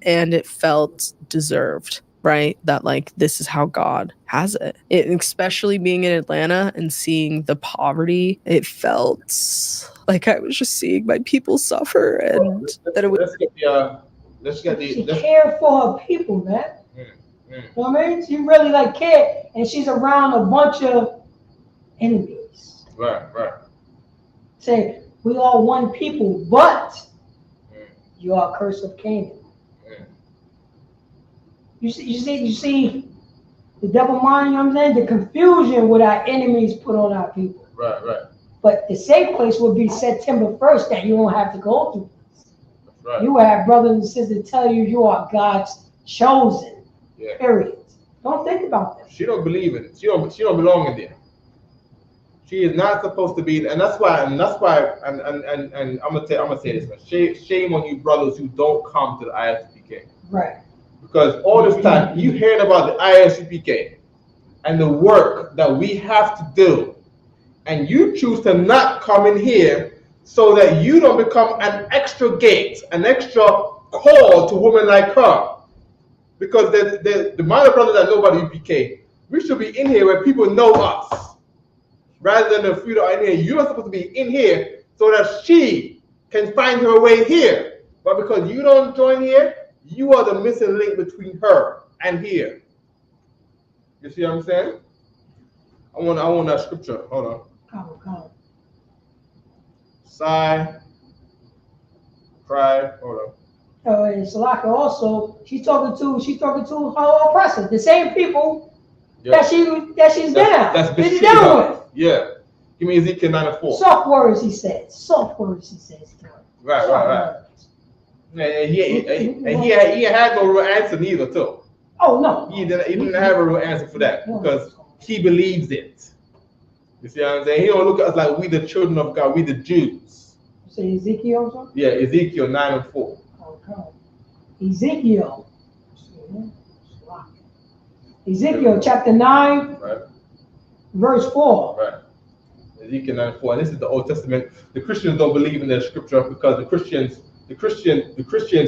And it felt deserved, right? That like this is how God has it. Especially being in Atlanta and seeing the poverty, it felt like I was just seeing my people suffer, and that it was. She cared for her people, man. You know what I mean? She really like cared, and she's around a bunch of enemies. Right. Say we are one people, but you are a curse of Canaan. You see the double mind, you know what I'm saying? The confusion what our enemies put on our people. Right. But the safe place would be September 1st that you won't have to go through this. Right. You will have brothers and sisters tell you are God's chosen. Yeah. Period. Don't think about that. She don't believe in it. She don't belong in there. She is not supposed to be, and that's why, and I'm gonna say this, man. Shame on you brothers who don't come to the ISUPK. Right. Because all this time you hearing about the ISUPK and the work that we have to do, and you choose to not come in here so that you don't become an extra gate, an extra call to women like her. Because the minor brothers that know about the UPK, we should be in here where people know us. Rather than the few that are in here, you're not supposed to be in here so that she can find her way here. But because you don't join here, you are the missing link between her and here. You see what I'm saying? I want that scripture. Hold on. Come. Sigh, cry. Hold on. Oh, and Salaka also, she's talking to her oppressors, the same people that she's down. That's she's down with. Yeah. Give me Ezekiel 9:4. Soft words, he says. Right. And he had no real answer neither, too. Oh, no. He didn't have a real answer for that because he believes it. You see what I'm saying? He don't look at us like we the children of God, we the Jews. You say Ezekiel or something? Yeah, Ezekiel 9:4. Okay. Ezekiel chapter 9, right. Verse 4. Right. Ezekiel 9:4. And this is the Old Testament. The Christians don't believe in that scripture because the Christians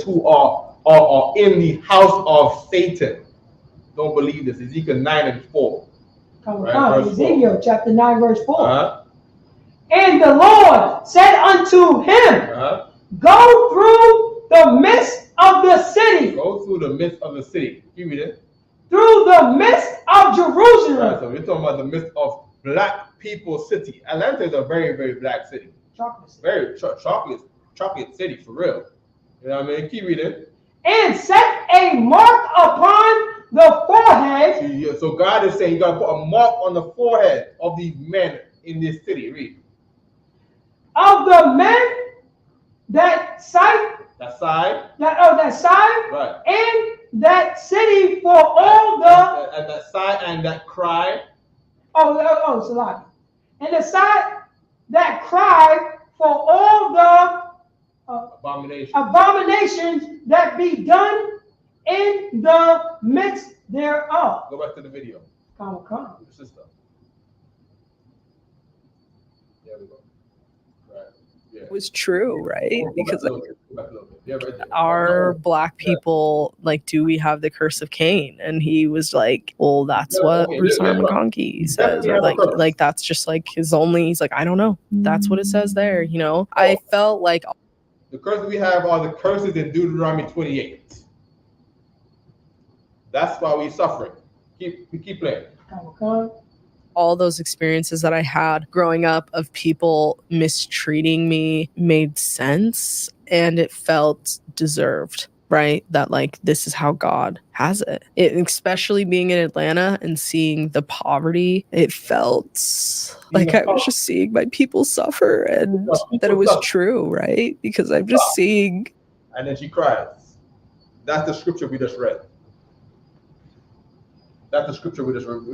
who are in the house of Satan don't believe this. Ezekiel 9:4. Right, Ezekiel chapter 9, verse 4. Uh-huh. And the Lord said unto him, Go through the midst of the city. Go through the midst of the city. You read it. Through the midst of Jerusalem. Right, so we're talking about the midst of black people city. Atlanta is a very, very black city. Chocolate city. Very chocolate city for real. You know what I mean? Keep reading. And set a mark upon the forehead. Yeah, so God is saying you gotta put a mark on the forehead of these men in this city. Read. Of the men that side. That side. That side. Right. And that city for all the. And that side and that cry. Oh, Salaki. And the side that cry for all the abominations that be done in the midst thereof. Go back to the video. Come. Sister. There we go. Right. Yeah. It was true, right? Because right our black people, like, do we have the curse of Cain? And he was like, well, that's what Bruce Armaconki says, or like that's just like his only. He's like, I don't know. That's what it says there. You know, I felt like the curses we have are the curses in Deuteronomy 28. That's why we're suffering. Keep playing. all those experiences that I had growing up of people mistreating me made sense and it felt deserved, right? That like this is how God has it. Especially being in Atlanta and seeing the poverty, it felt like I was just seeing my people suffer and that it was true, right? Because I'm just seeing. And then she cries. That's the scripture we just read. That's the scripture we just read.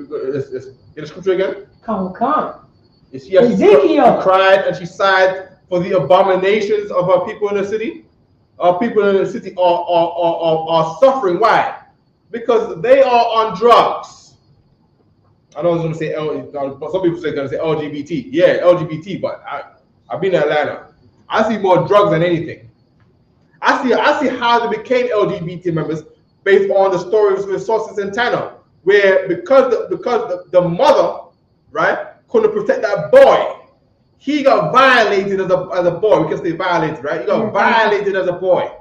Get the scripture again? Come. Ezekiel. She cried and she sighed for the abominations of her people in the city. Our people in the city are suffering. Why? Because they are on drugs. I know I was going to say some people say going to say LGBT. Yeah, LGBT. But I've been in Atlanta. I see more drugs than anything. I see how they became LGBT members based on the stories with sources in China, where because the mother, right, couldn't protect that boy. He got violated as a boy. We can say violated, right? He got violated as a boy.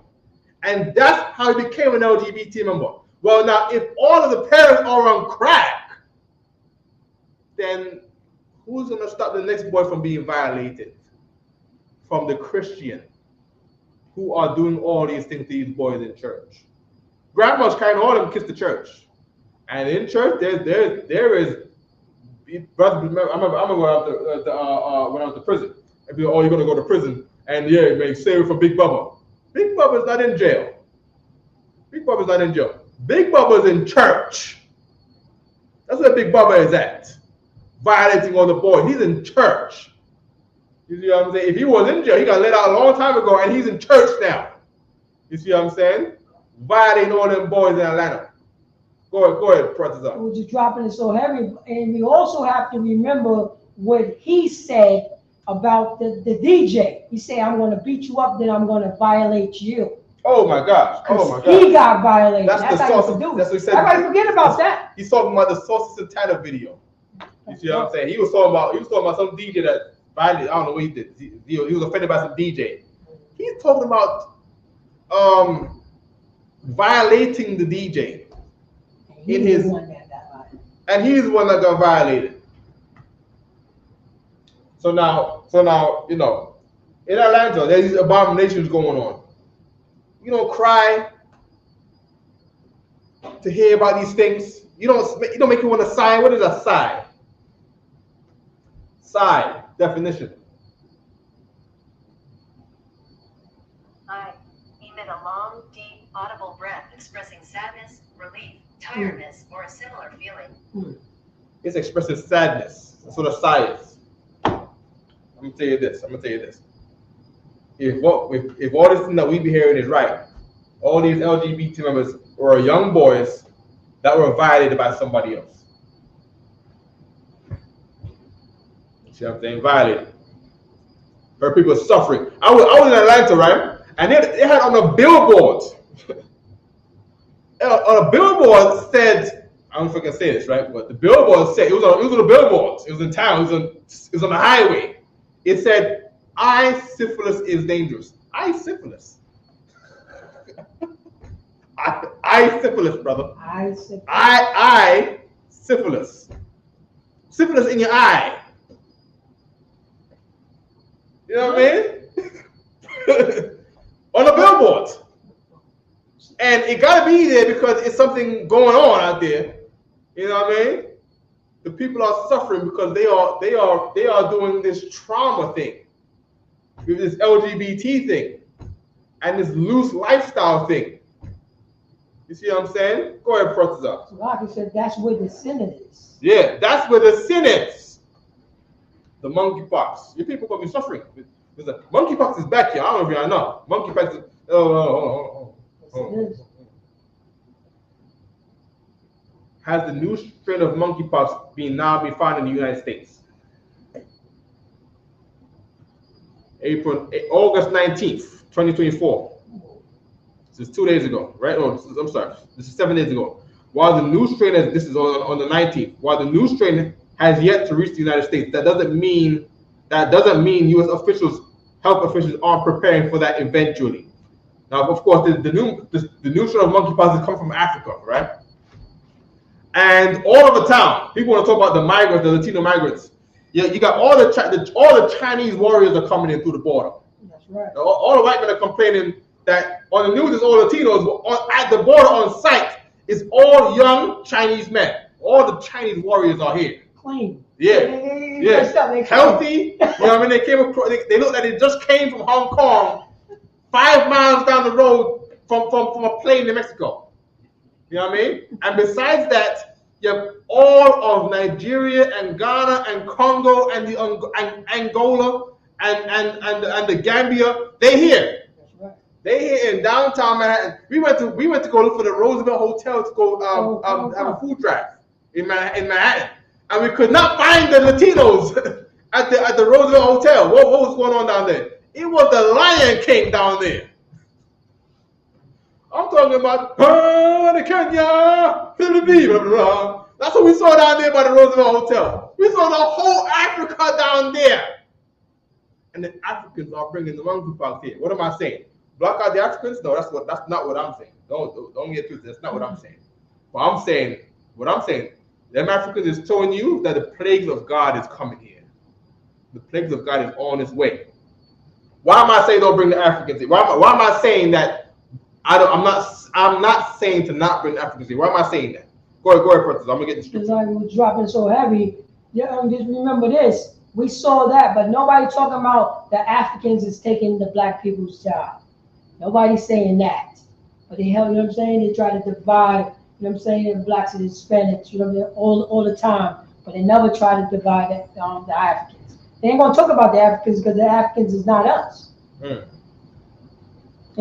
And that's how he became an LGBT member. Well, now, if all of the parents are on crack, then who's going to stop the next boy from being violated? From the Christian who are doing all these things to these boys in church. Grandma's kind of all of them kiss the church. And in church, there is. Brother, I remember when I was to prison. If you're going to go to prison, and yeah, man, save it for Big Bubba. Big Bubba's not in jail. Big Bubba's not in jail. Big Bubba's in church. That's where Big Bubba is at. Violating all the boys. He's in church. You see what I'm saying? If he was in jail, he got let out a long time ago, and he's in church now. You see what I'm saying? Violating all them boys in Atlanta. Go ahead, Professor. We're just dropping it so heavy. And we also have to remember what he said about the DJ. He said, I'm going to beat you up, then I'm going to violate you. Oh my gosh. Oh my gosh. He got violated. That's how you do. That's what he said. Everybody forget about that. He's talking about the Sources and Tanner video. You see what I'm saying? He was talking about some DJ that violated. I don't know what he did. He was offended by some DJ. He's talking about violating the DJ. And he's the one that got violated. So now, you know, in Atlanta, there's these abominations going on. You don't cry to hear about these things. You don't make you want to sigh. What is a sigh? Sigh, definition. I emit a long, deep, audible breath expressing sadness, relief, tiredness, or a similar feeling. It's expressing sadness. That's what a sigh is. I'm gonna tell you this. If all this thing that we be hearing is right, all these LGBT members were young boys that were violated by somebody else. See what I'm saying? Violated. Her people suffering. I was in Atlanta, right? And they had on a billboard. On a billboard said, I don't know if I can say this, right? But the billboard said, it was on the billboards. It was in town. It was on the highway. It said, "I syphilis is dangerous." I syphilis. I syphilis, brother. I syphilis. Syphilis in your eye. You know what I mean? On a billboard. And it gotta be there because it's something going on out there. You know what I mean? The people are suffering because they are doing this trauma thing, with this LGBT thing, and this loose lifestyle thing. You see what I'm saying? Go ahead, Professor. So like I said, that's where the sin is. Yeah, that's where the sin is. The monkeypox. Your people gonna be suffering. Monkeypox is back here. I don't know if y'all know. Monkeypox is. Has the new strain of monkeypox now been found in the United States? August 19th, 2024. This is 2 days ago, right? Oh, I'm sorry. This is 7 days ago. While the new strain this is on the 19th. While the new strain has yet to reach the United States, that doesn't mean U.S. health officials aren't preparing for that eventually. Now, of course, the new strain of monkeypox has come from Africa, right? And all over town, people want to talk about the migrants, the Latino migrants. Yeah, you got all the Chinese warriors are coming in through the border. That's right. All the white men are complaining that on the news is all Latinos, but at the border on site is all young Chinese men. All the Chinese warriors are here. Clean. Yeah, They healthy. You know what I mean? They came across. They look like they just came from Hong Kong, 5 miles down the road from a plane in Mexico. You know what I mean? And besides that, you have all of Nigeria and Ghana and Congo and the and Angola and the Gambia. They here. They here in downtown Manhattan. We went to go look for the Roosevelt Hotel to go have a food drive in Manhattan, and we could not find the Latinos at the Roosevelt Hotel. What was going on down there? It was the Lion King down there. I'm talking about the Kenya, that's what we saw down there by the Roosevelt Hotel. We saw the whole Africa down there, and the Africans are bringing the wrong group out here. What am I saying? Block out the Africans? No, that's not what I'm saying. Don't get twisted. That's not what I'm saying. What I'm saying, them Africans is showing you that the plagues of God is coming here. The plagues of God is on its way. Why am I saying don't bring the Africans in? Why am I saying that? I'm not saying to not bring the Africans in. Why am I saying that? Go ahead, Princess. I'm gonna get the scripture. Because I was dropping so heavy. Yeah, just remember this. We saw that, but nobody talking about the Africans is taking the black people's job. Nobody's saying that. But they help, you know what I'm saying? They try to divide, you know what I'm saying, the blacks and the Hispanics, you know, all the time. But they never try to divide the Africans. They ain't gonna talk about the Africans because the Africans is not us. They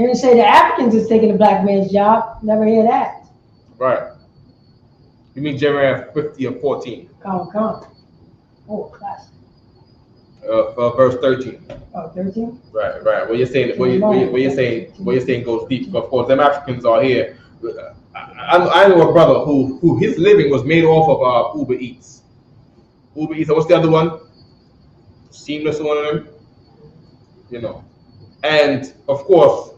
didn't say the Africans is taking the black man's job. Never hear that. Right. You mean Jeremiah 50 and 14? Come. Oh, classic. Verse 13. Oh, 13? Right. What you're saying goes deep. Of course, them Africans are here. I know a brother who his living was made off of Uber Eats. Uber Eats. What's the other one? Seamless, one of them. You know, and of course,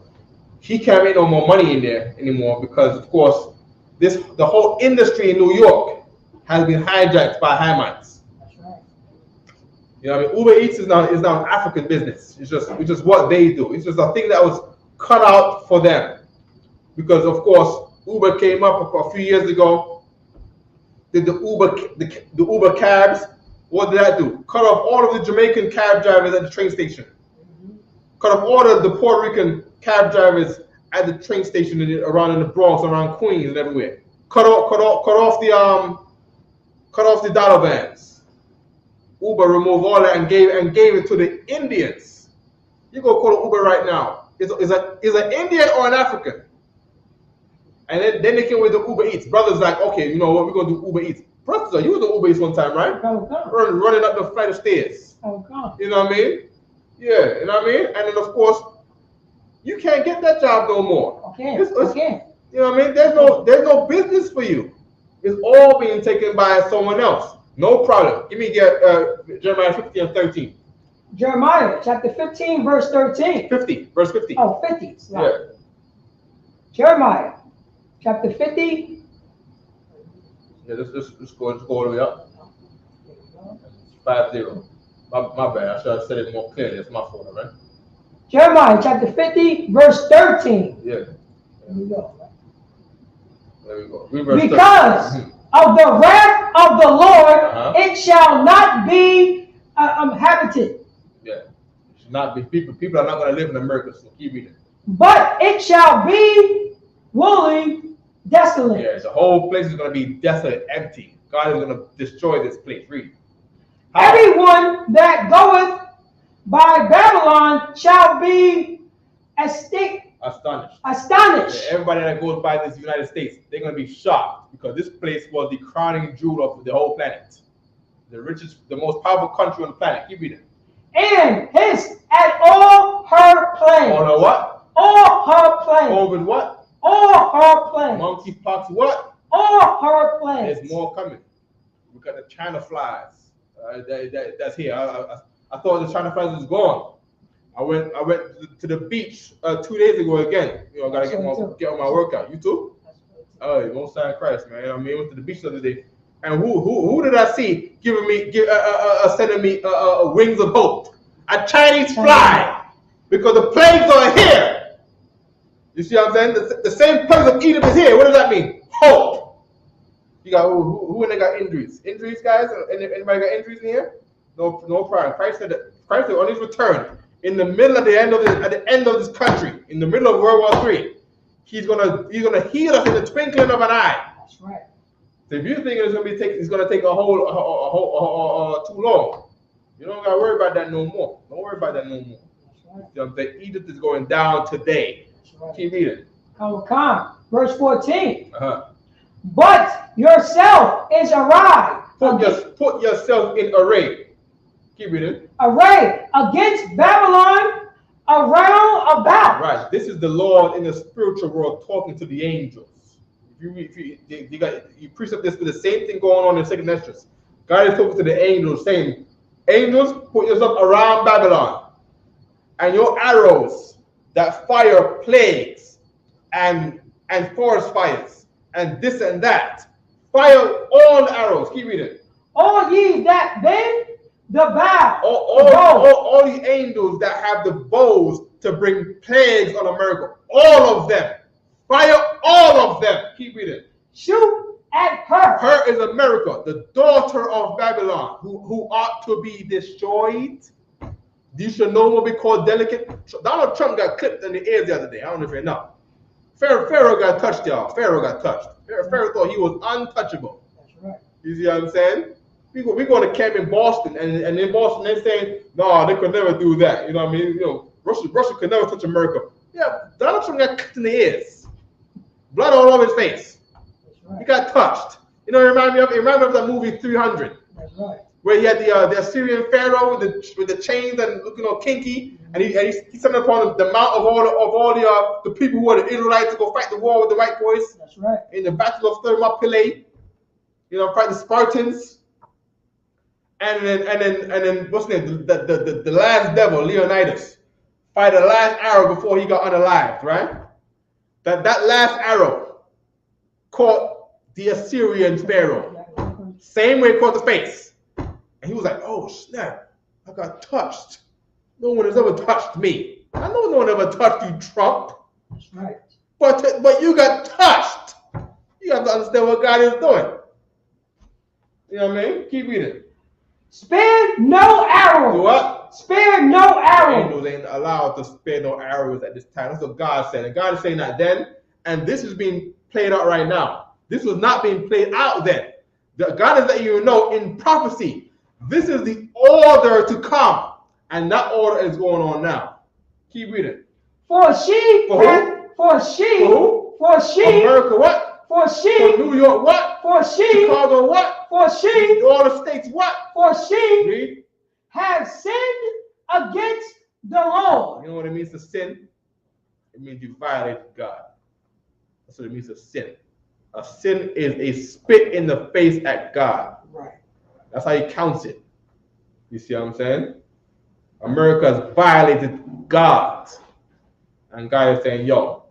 he can't make no more money in there anymore because, of course, the whole industry in New York has been hijacked by Hamites. That's right. You know what I mean? Uber Eats is now an African business. It's just what they do. It's just a thing that was cut out for them. Because of course, Uber came up a few years ago. Did the Uber cabs, what did that do? Cut off all of the Jamaican cab drivers at the train station. Cut off all of the Puerto Rican cab drivers at the train station around in the Bronx, around Queens and everywhere. Cut off the dollar vans. Uber removed all that and gave it to the Indians. You go call Uber right now. Is an Indian or an African? And then they came with the Uber Eats. Brothers like, okay, you know what, we're gonna do Uber Eats. Brothers, you was the Uber Eats one time, right? Running up the flight of stairs. You know what I mean? Yeah, you know what I mean? And then of course, you can't get that job no more. Okay. You know what I mean? There's no business for you. It's all being taken by someone else. No problem. Give me Jeremiah 50 and 13. Jeremiah chapter 15, verse 13. 50, verse 50. Oh, 50. Right. Yeah. Jeremiah chapter 50. Yeah, let's go all the way up. 50. My bad. I should have said it more clearly. It's my fault, right? Jeremiah chapter 50, verse 13. Yeah. There we go. Because of the wrath of the Lord, it shall not be habited. Yeah. It should not be people are not going to live in America, so keep reading. But it shall be wholly desolate. Yeah, the whole place is going to be desolate, empty. God is going to destroy this place. Read. Everyone that goeth by Babylon shall be astonished. Yeah, everybody that goes by this United States, they're going to be shocked because this place was the crowning jewel of the whole planet. The richest, the most powerful country on the planet. Keep reading. And his at all her planes. All her what? All her planes. COVID what? All her planes. Monkeypox what? All her planes. There's more coming. We got the China flies. That's here. I thought the China flies was gone. I went to the beach 2 days ago again. You know, I gotta get on my workout. You too? Oh, you won't sign Christ, man. I mean, I went to the beach the other day, and who did I see sending me wings of hope? A Chinese fly, because the plagues are here. You see what I'm saying? The same place of Egypt is here. What does that mean? Hope. You got who in there got injuries? Injuries, guys? Anybody got injuries in here? No problem. Christ said on his return, in the middle at the end of this country, in the middle of World War III, he's gonna heal us in the twinkling of an eye. That's right. So if you think it's gonna take a whole too long, you don't gotta worry about that no more. Don't worry about that no more. You know what I'm saying? Egypt is going down today. Right. Keep reading. Come. Verse 14. Uh-huh. But yourself is array. Put yourself in array. Keep reading. Array against Babylon around about. Right. This is the Lord in the spiritual world talking to the angels. You precept this with the same thing going on in Second Esdras. God is talking to the angels, saying, "Angels, put yourself around Babylon, and your arrows that fire plagues and forest fires and this and that. Fire all the arrows." Keep reading. All ye that bend the bow. All the angels that have the bows to bring plagues on America. All of them. Fire all of them. Keep reading. Shoot at her. Her is America, the daughter of Babylon, who ought to be destroyed. You should know what we call delicate. Donald Trump got clipped in the ears the other day. I don't know if you know. Pharaoh got touched, y'all. Pharaoh got touched. Pharaoh thought he was untouchable. That's right. You see what I'm saying? We go to camp in Boston, and in Boston they're saying, no, they could never do that. You know what I mean? You know, Russia could never touch America. Yeah, Donald Trump got clipped in the ears. Blood all over his face. Right. He got touched. You know, it reminded me of that movie 300. That's right. Where he had the Assyrian pharaoh with the chains and looking all kinky, and he sent upon the mount of all the people who were the Israelites to go fight the war with the white boys. That's right. In the Battle of Thermopylae, you know, fight the Spartans, and then what's his name? The last devil, Leonidas, fight the last arrow before he got unalived, right? That last arrow caught the Assyrian pharaoh, same way it caught the face. And he was like, oh, snap, I got touched. No one has ever touched me. I know no one ever touched you, Trump. That's right. But you got touched. You have to understand what God is doing. You know what I mean? Keep reading. Spare no arrows. Do what? Spare no arrows. Angels ain't allowed to spare no arrows at this time. That's what God said. And God is saying that then. And this is being played out right now. This was not being played out then. God is letting you know in prophecy. This is the order to come, and that order is going on now. Keep reading. For she, America what? For she, for New York what? For she, Chicago what? For she, all the states what? For she, read. Has sinned against the Lord. You know what it means to sin? It means you violated God. That's what it means to sin. A sin is a spit in the face at God. Right. That's how he counts it. You see what I'm saying? America has violated God. And God is saying, yo,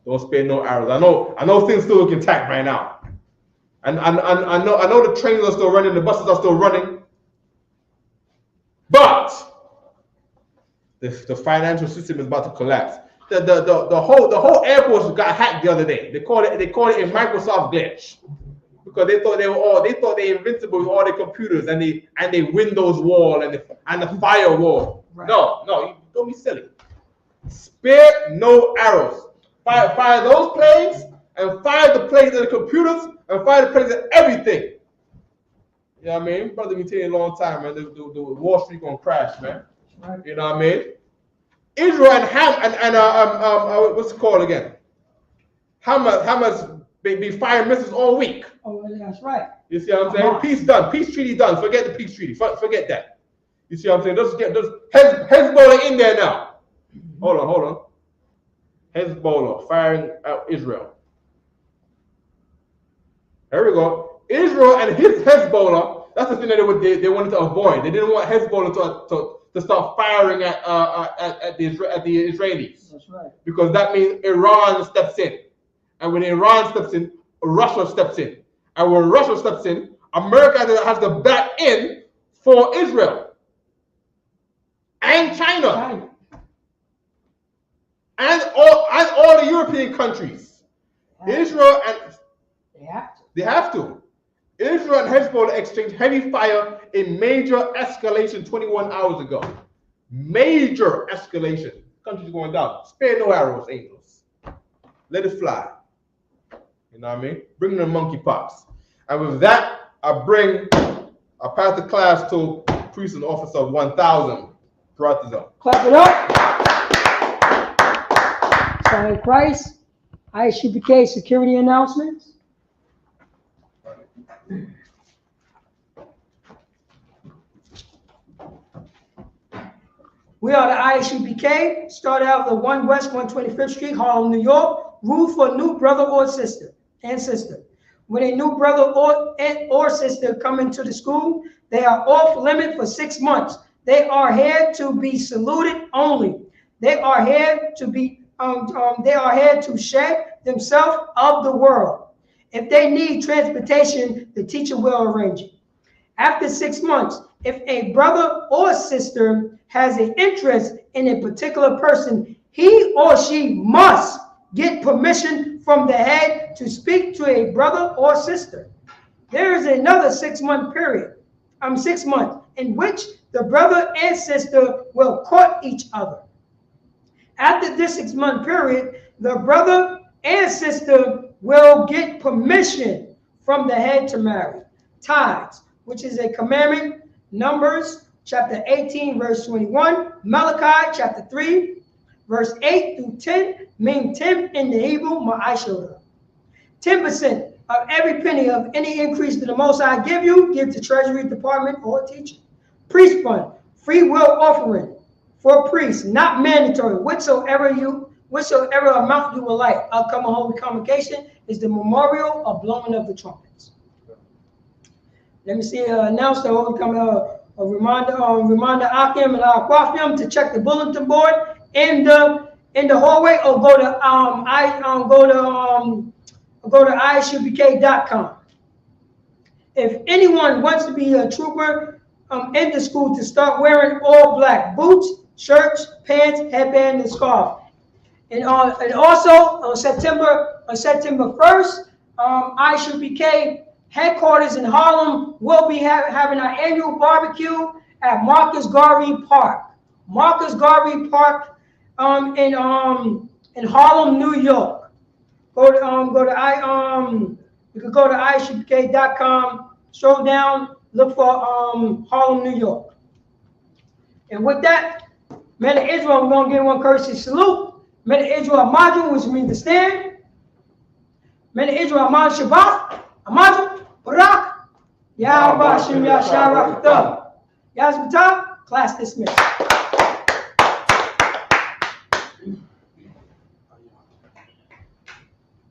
don't spare no arrows. I know things still look intact right now. And I know the trains are still running, the buses are still running. But the financial system is about to collapse. The whole airport got hacked the other day. They called it a Microsoft glitch. Because they thought they were invincible with all their computers and they Windows wall and the firewall. Right. No, don't be silly. Spare no arrows. Fire those plagues and fire the plagues of the computers and fire the plagues of everything. You know what I mean? Brother, been telling you a long time, man. The Wall Street gonna crash, man. Right. You know what I mean? Israel and what's it called again? Hamas be firing missiles all week. Oh, that's right. You see what I'm saying? Peace done. Peace treaty done. Forget the peace treaty. Forget that. You see what I'm saying? Just Hezbollah in there now. Hold on. Hezbollah firing out Israel. There we go. Israel and Hezbollah. That's the thing that they wanted to avoid. They didn't want Hezbollah to start firing at the Israelis. That's right. Because that means Iran steps in. And when Iran steps in, Russia steps in. And when Russia steps in, America has to back in for Israel. And China. and all the European countries. Israel and they have to. Israel and Hezbollah exchanged heavy fire in major escalation 21 hours ago. Major escalation. Country's going down. Spare no arrows, angels. Let it fly. You know what I mean? Bring the monkeypox. And with that, I pass the class to priest and officer of 1,000. Clap it up. Sorry, Christ. ISUPK security announcements. We are the ISUPK. Start out the 1 West 125th Street, Harlem, New York. Rule for a new brother or sister and sister. When a new brother or sister come into the school, they are off limit for 6 months. They are here to be saluted only. They are here to be they are here to shed themselves of the world. If they need transportation, the teacher will arrange it. After 6 months, if a brother or sister has an interest in a particular person, he or she must get permission from the head to speak to a brother or sister. There is another 6 month period, 6 months, in which the brother and sister will court each other. After this 6 month period, the brother and sister will get permission from the head to marry. Tithes, which is a commandment, Numbers chapter 18, verse 21, Malachi chapter 3, verse 8 through 10, mean 10 in the Hebrew, ma'ashoda. 10% of every penny of any increase that the Most High give you, give to Treasury Department or teacher. Priest fund, free will offering for priests, not mandatory. Whatsoever amount you would like. Upcoming holy convocation is the memorial of blowing of the trumpets. Let me see, announce the holy reminder Akim and Aquafium to check the bulletin board in the hallway, or go to isupk.com. If anyone wants to be a trooper in the school, to start wearing all black boots, shirts, pants, headband, and scarf. And also on September 1st, ISUPK headquarters in Harlem will be having our annual barbecue at Marcus Garvey Park. Marcus Garvey Park in Harlem, New York. You can go to isupk.com, scroll down, look for Harlem, New York. And with that, men of Israel, we're going to give one courtesy salute. Men of Israel, Amadu, which means to stand. Men of Israel, Amad Shabbat, Amadu, Barak, Yahweh Hashem Yashar Rakatah. Yazbata, class dismissed.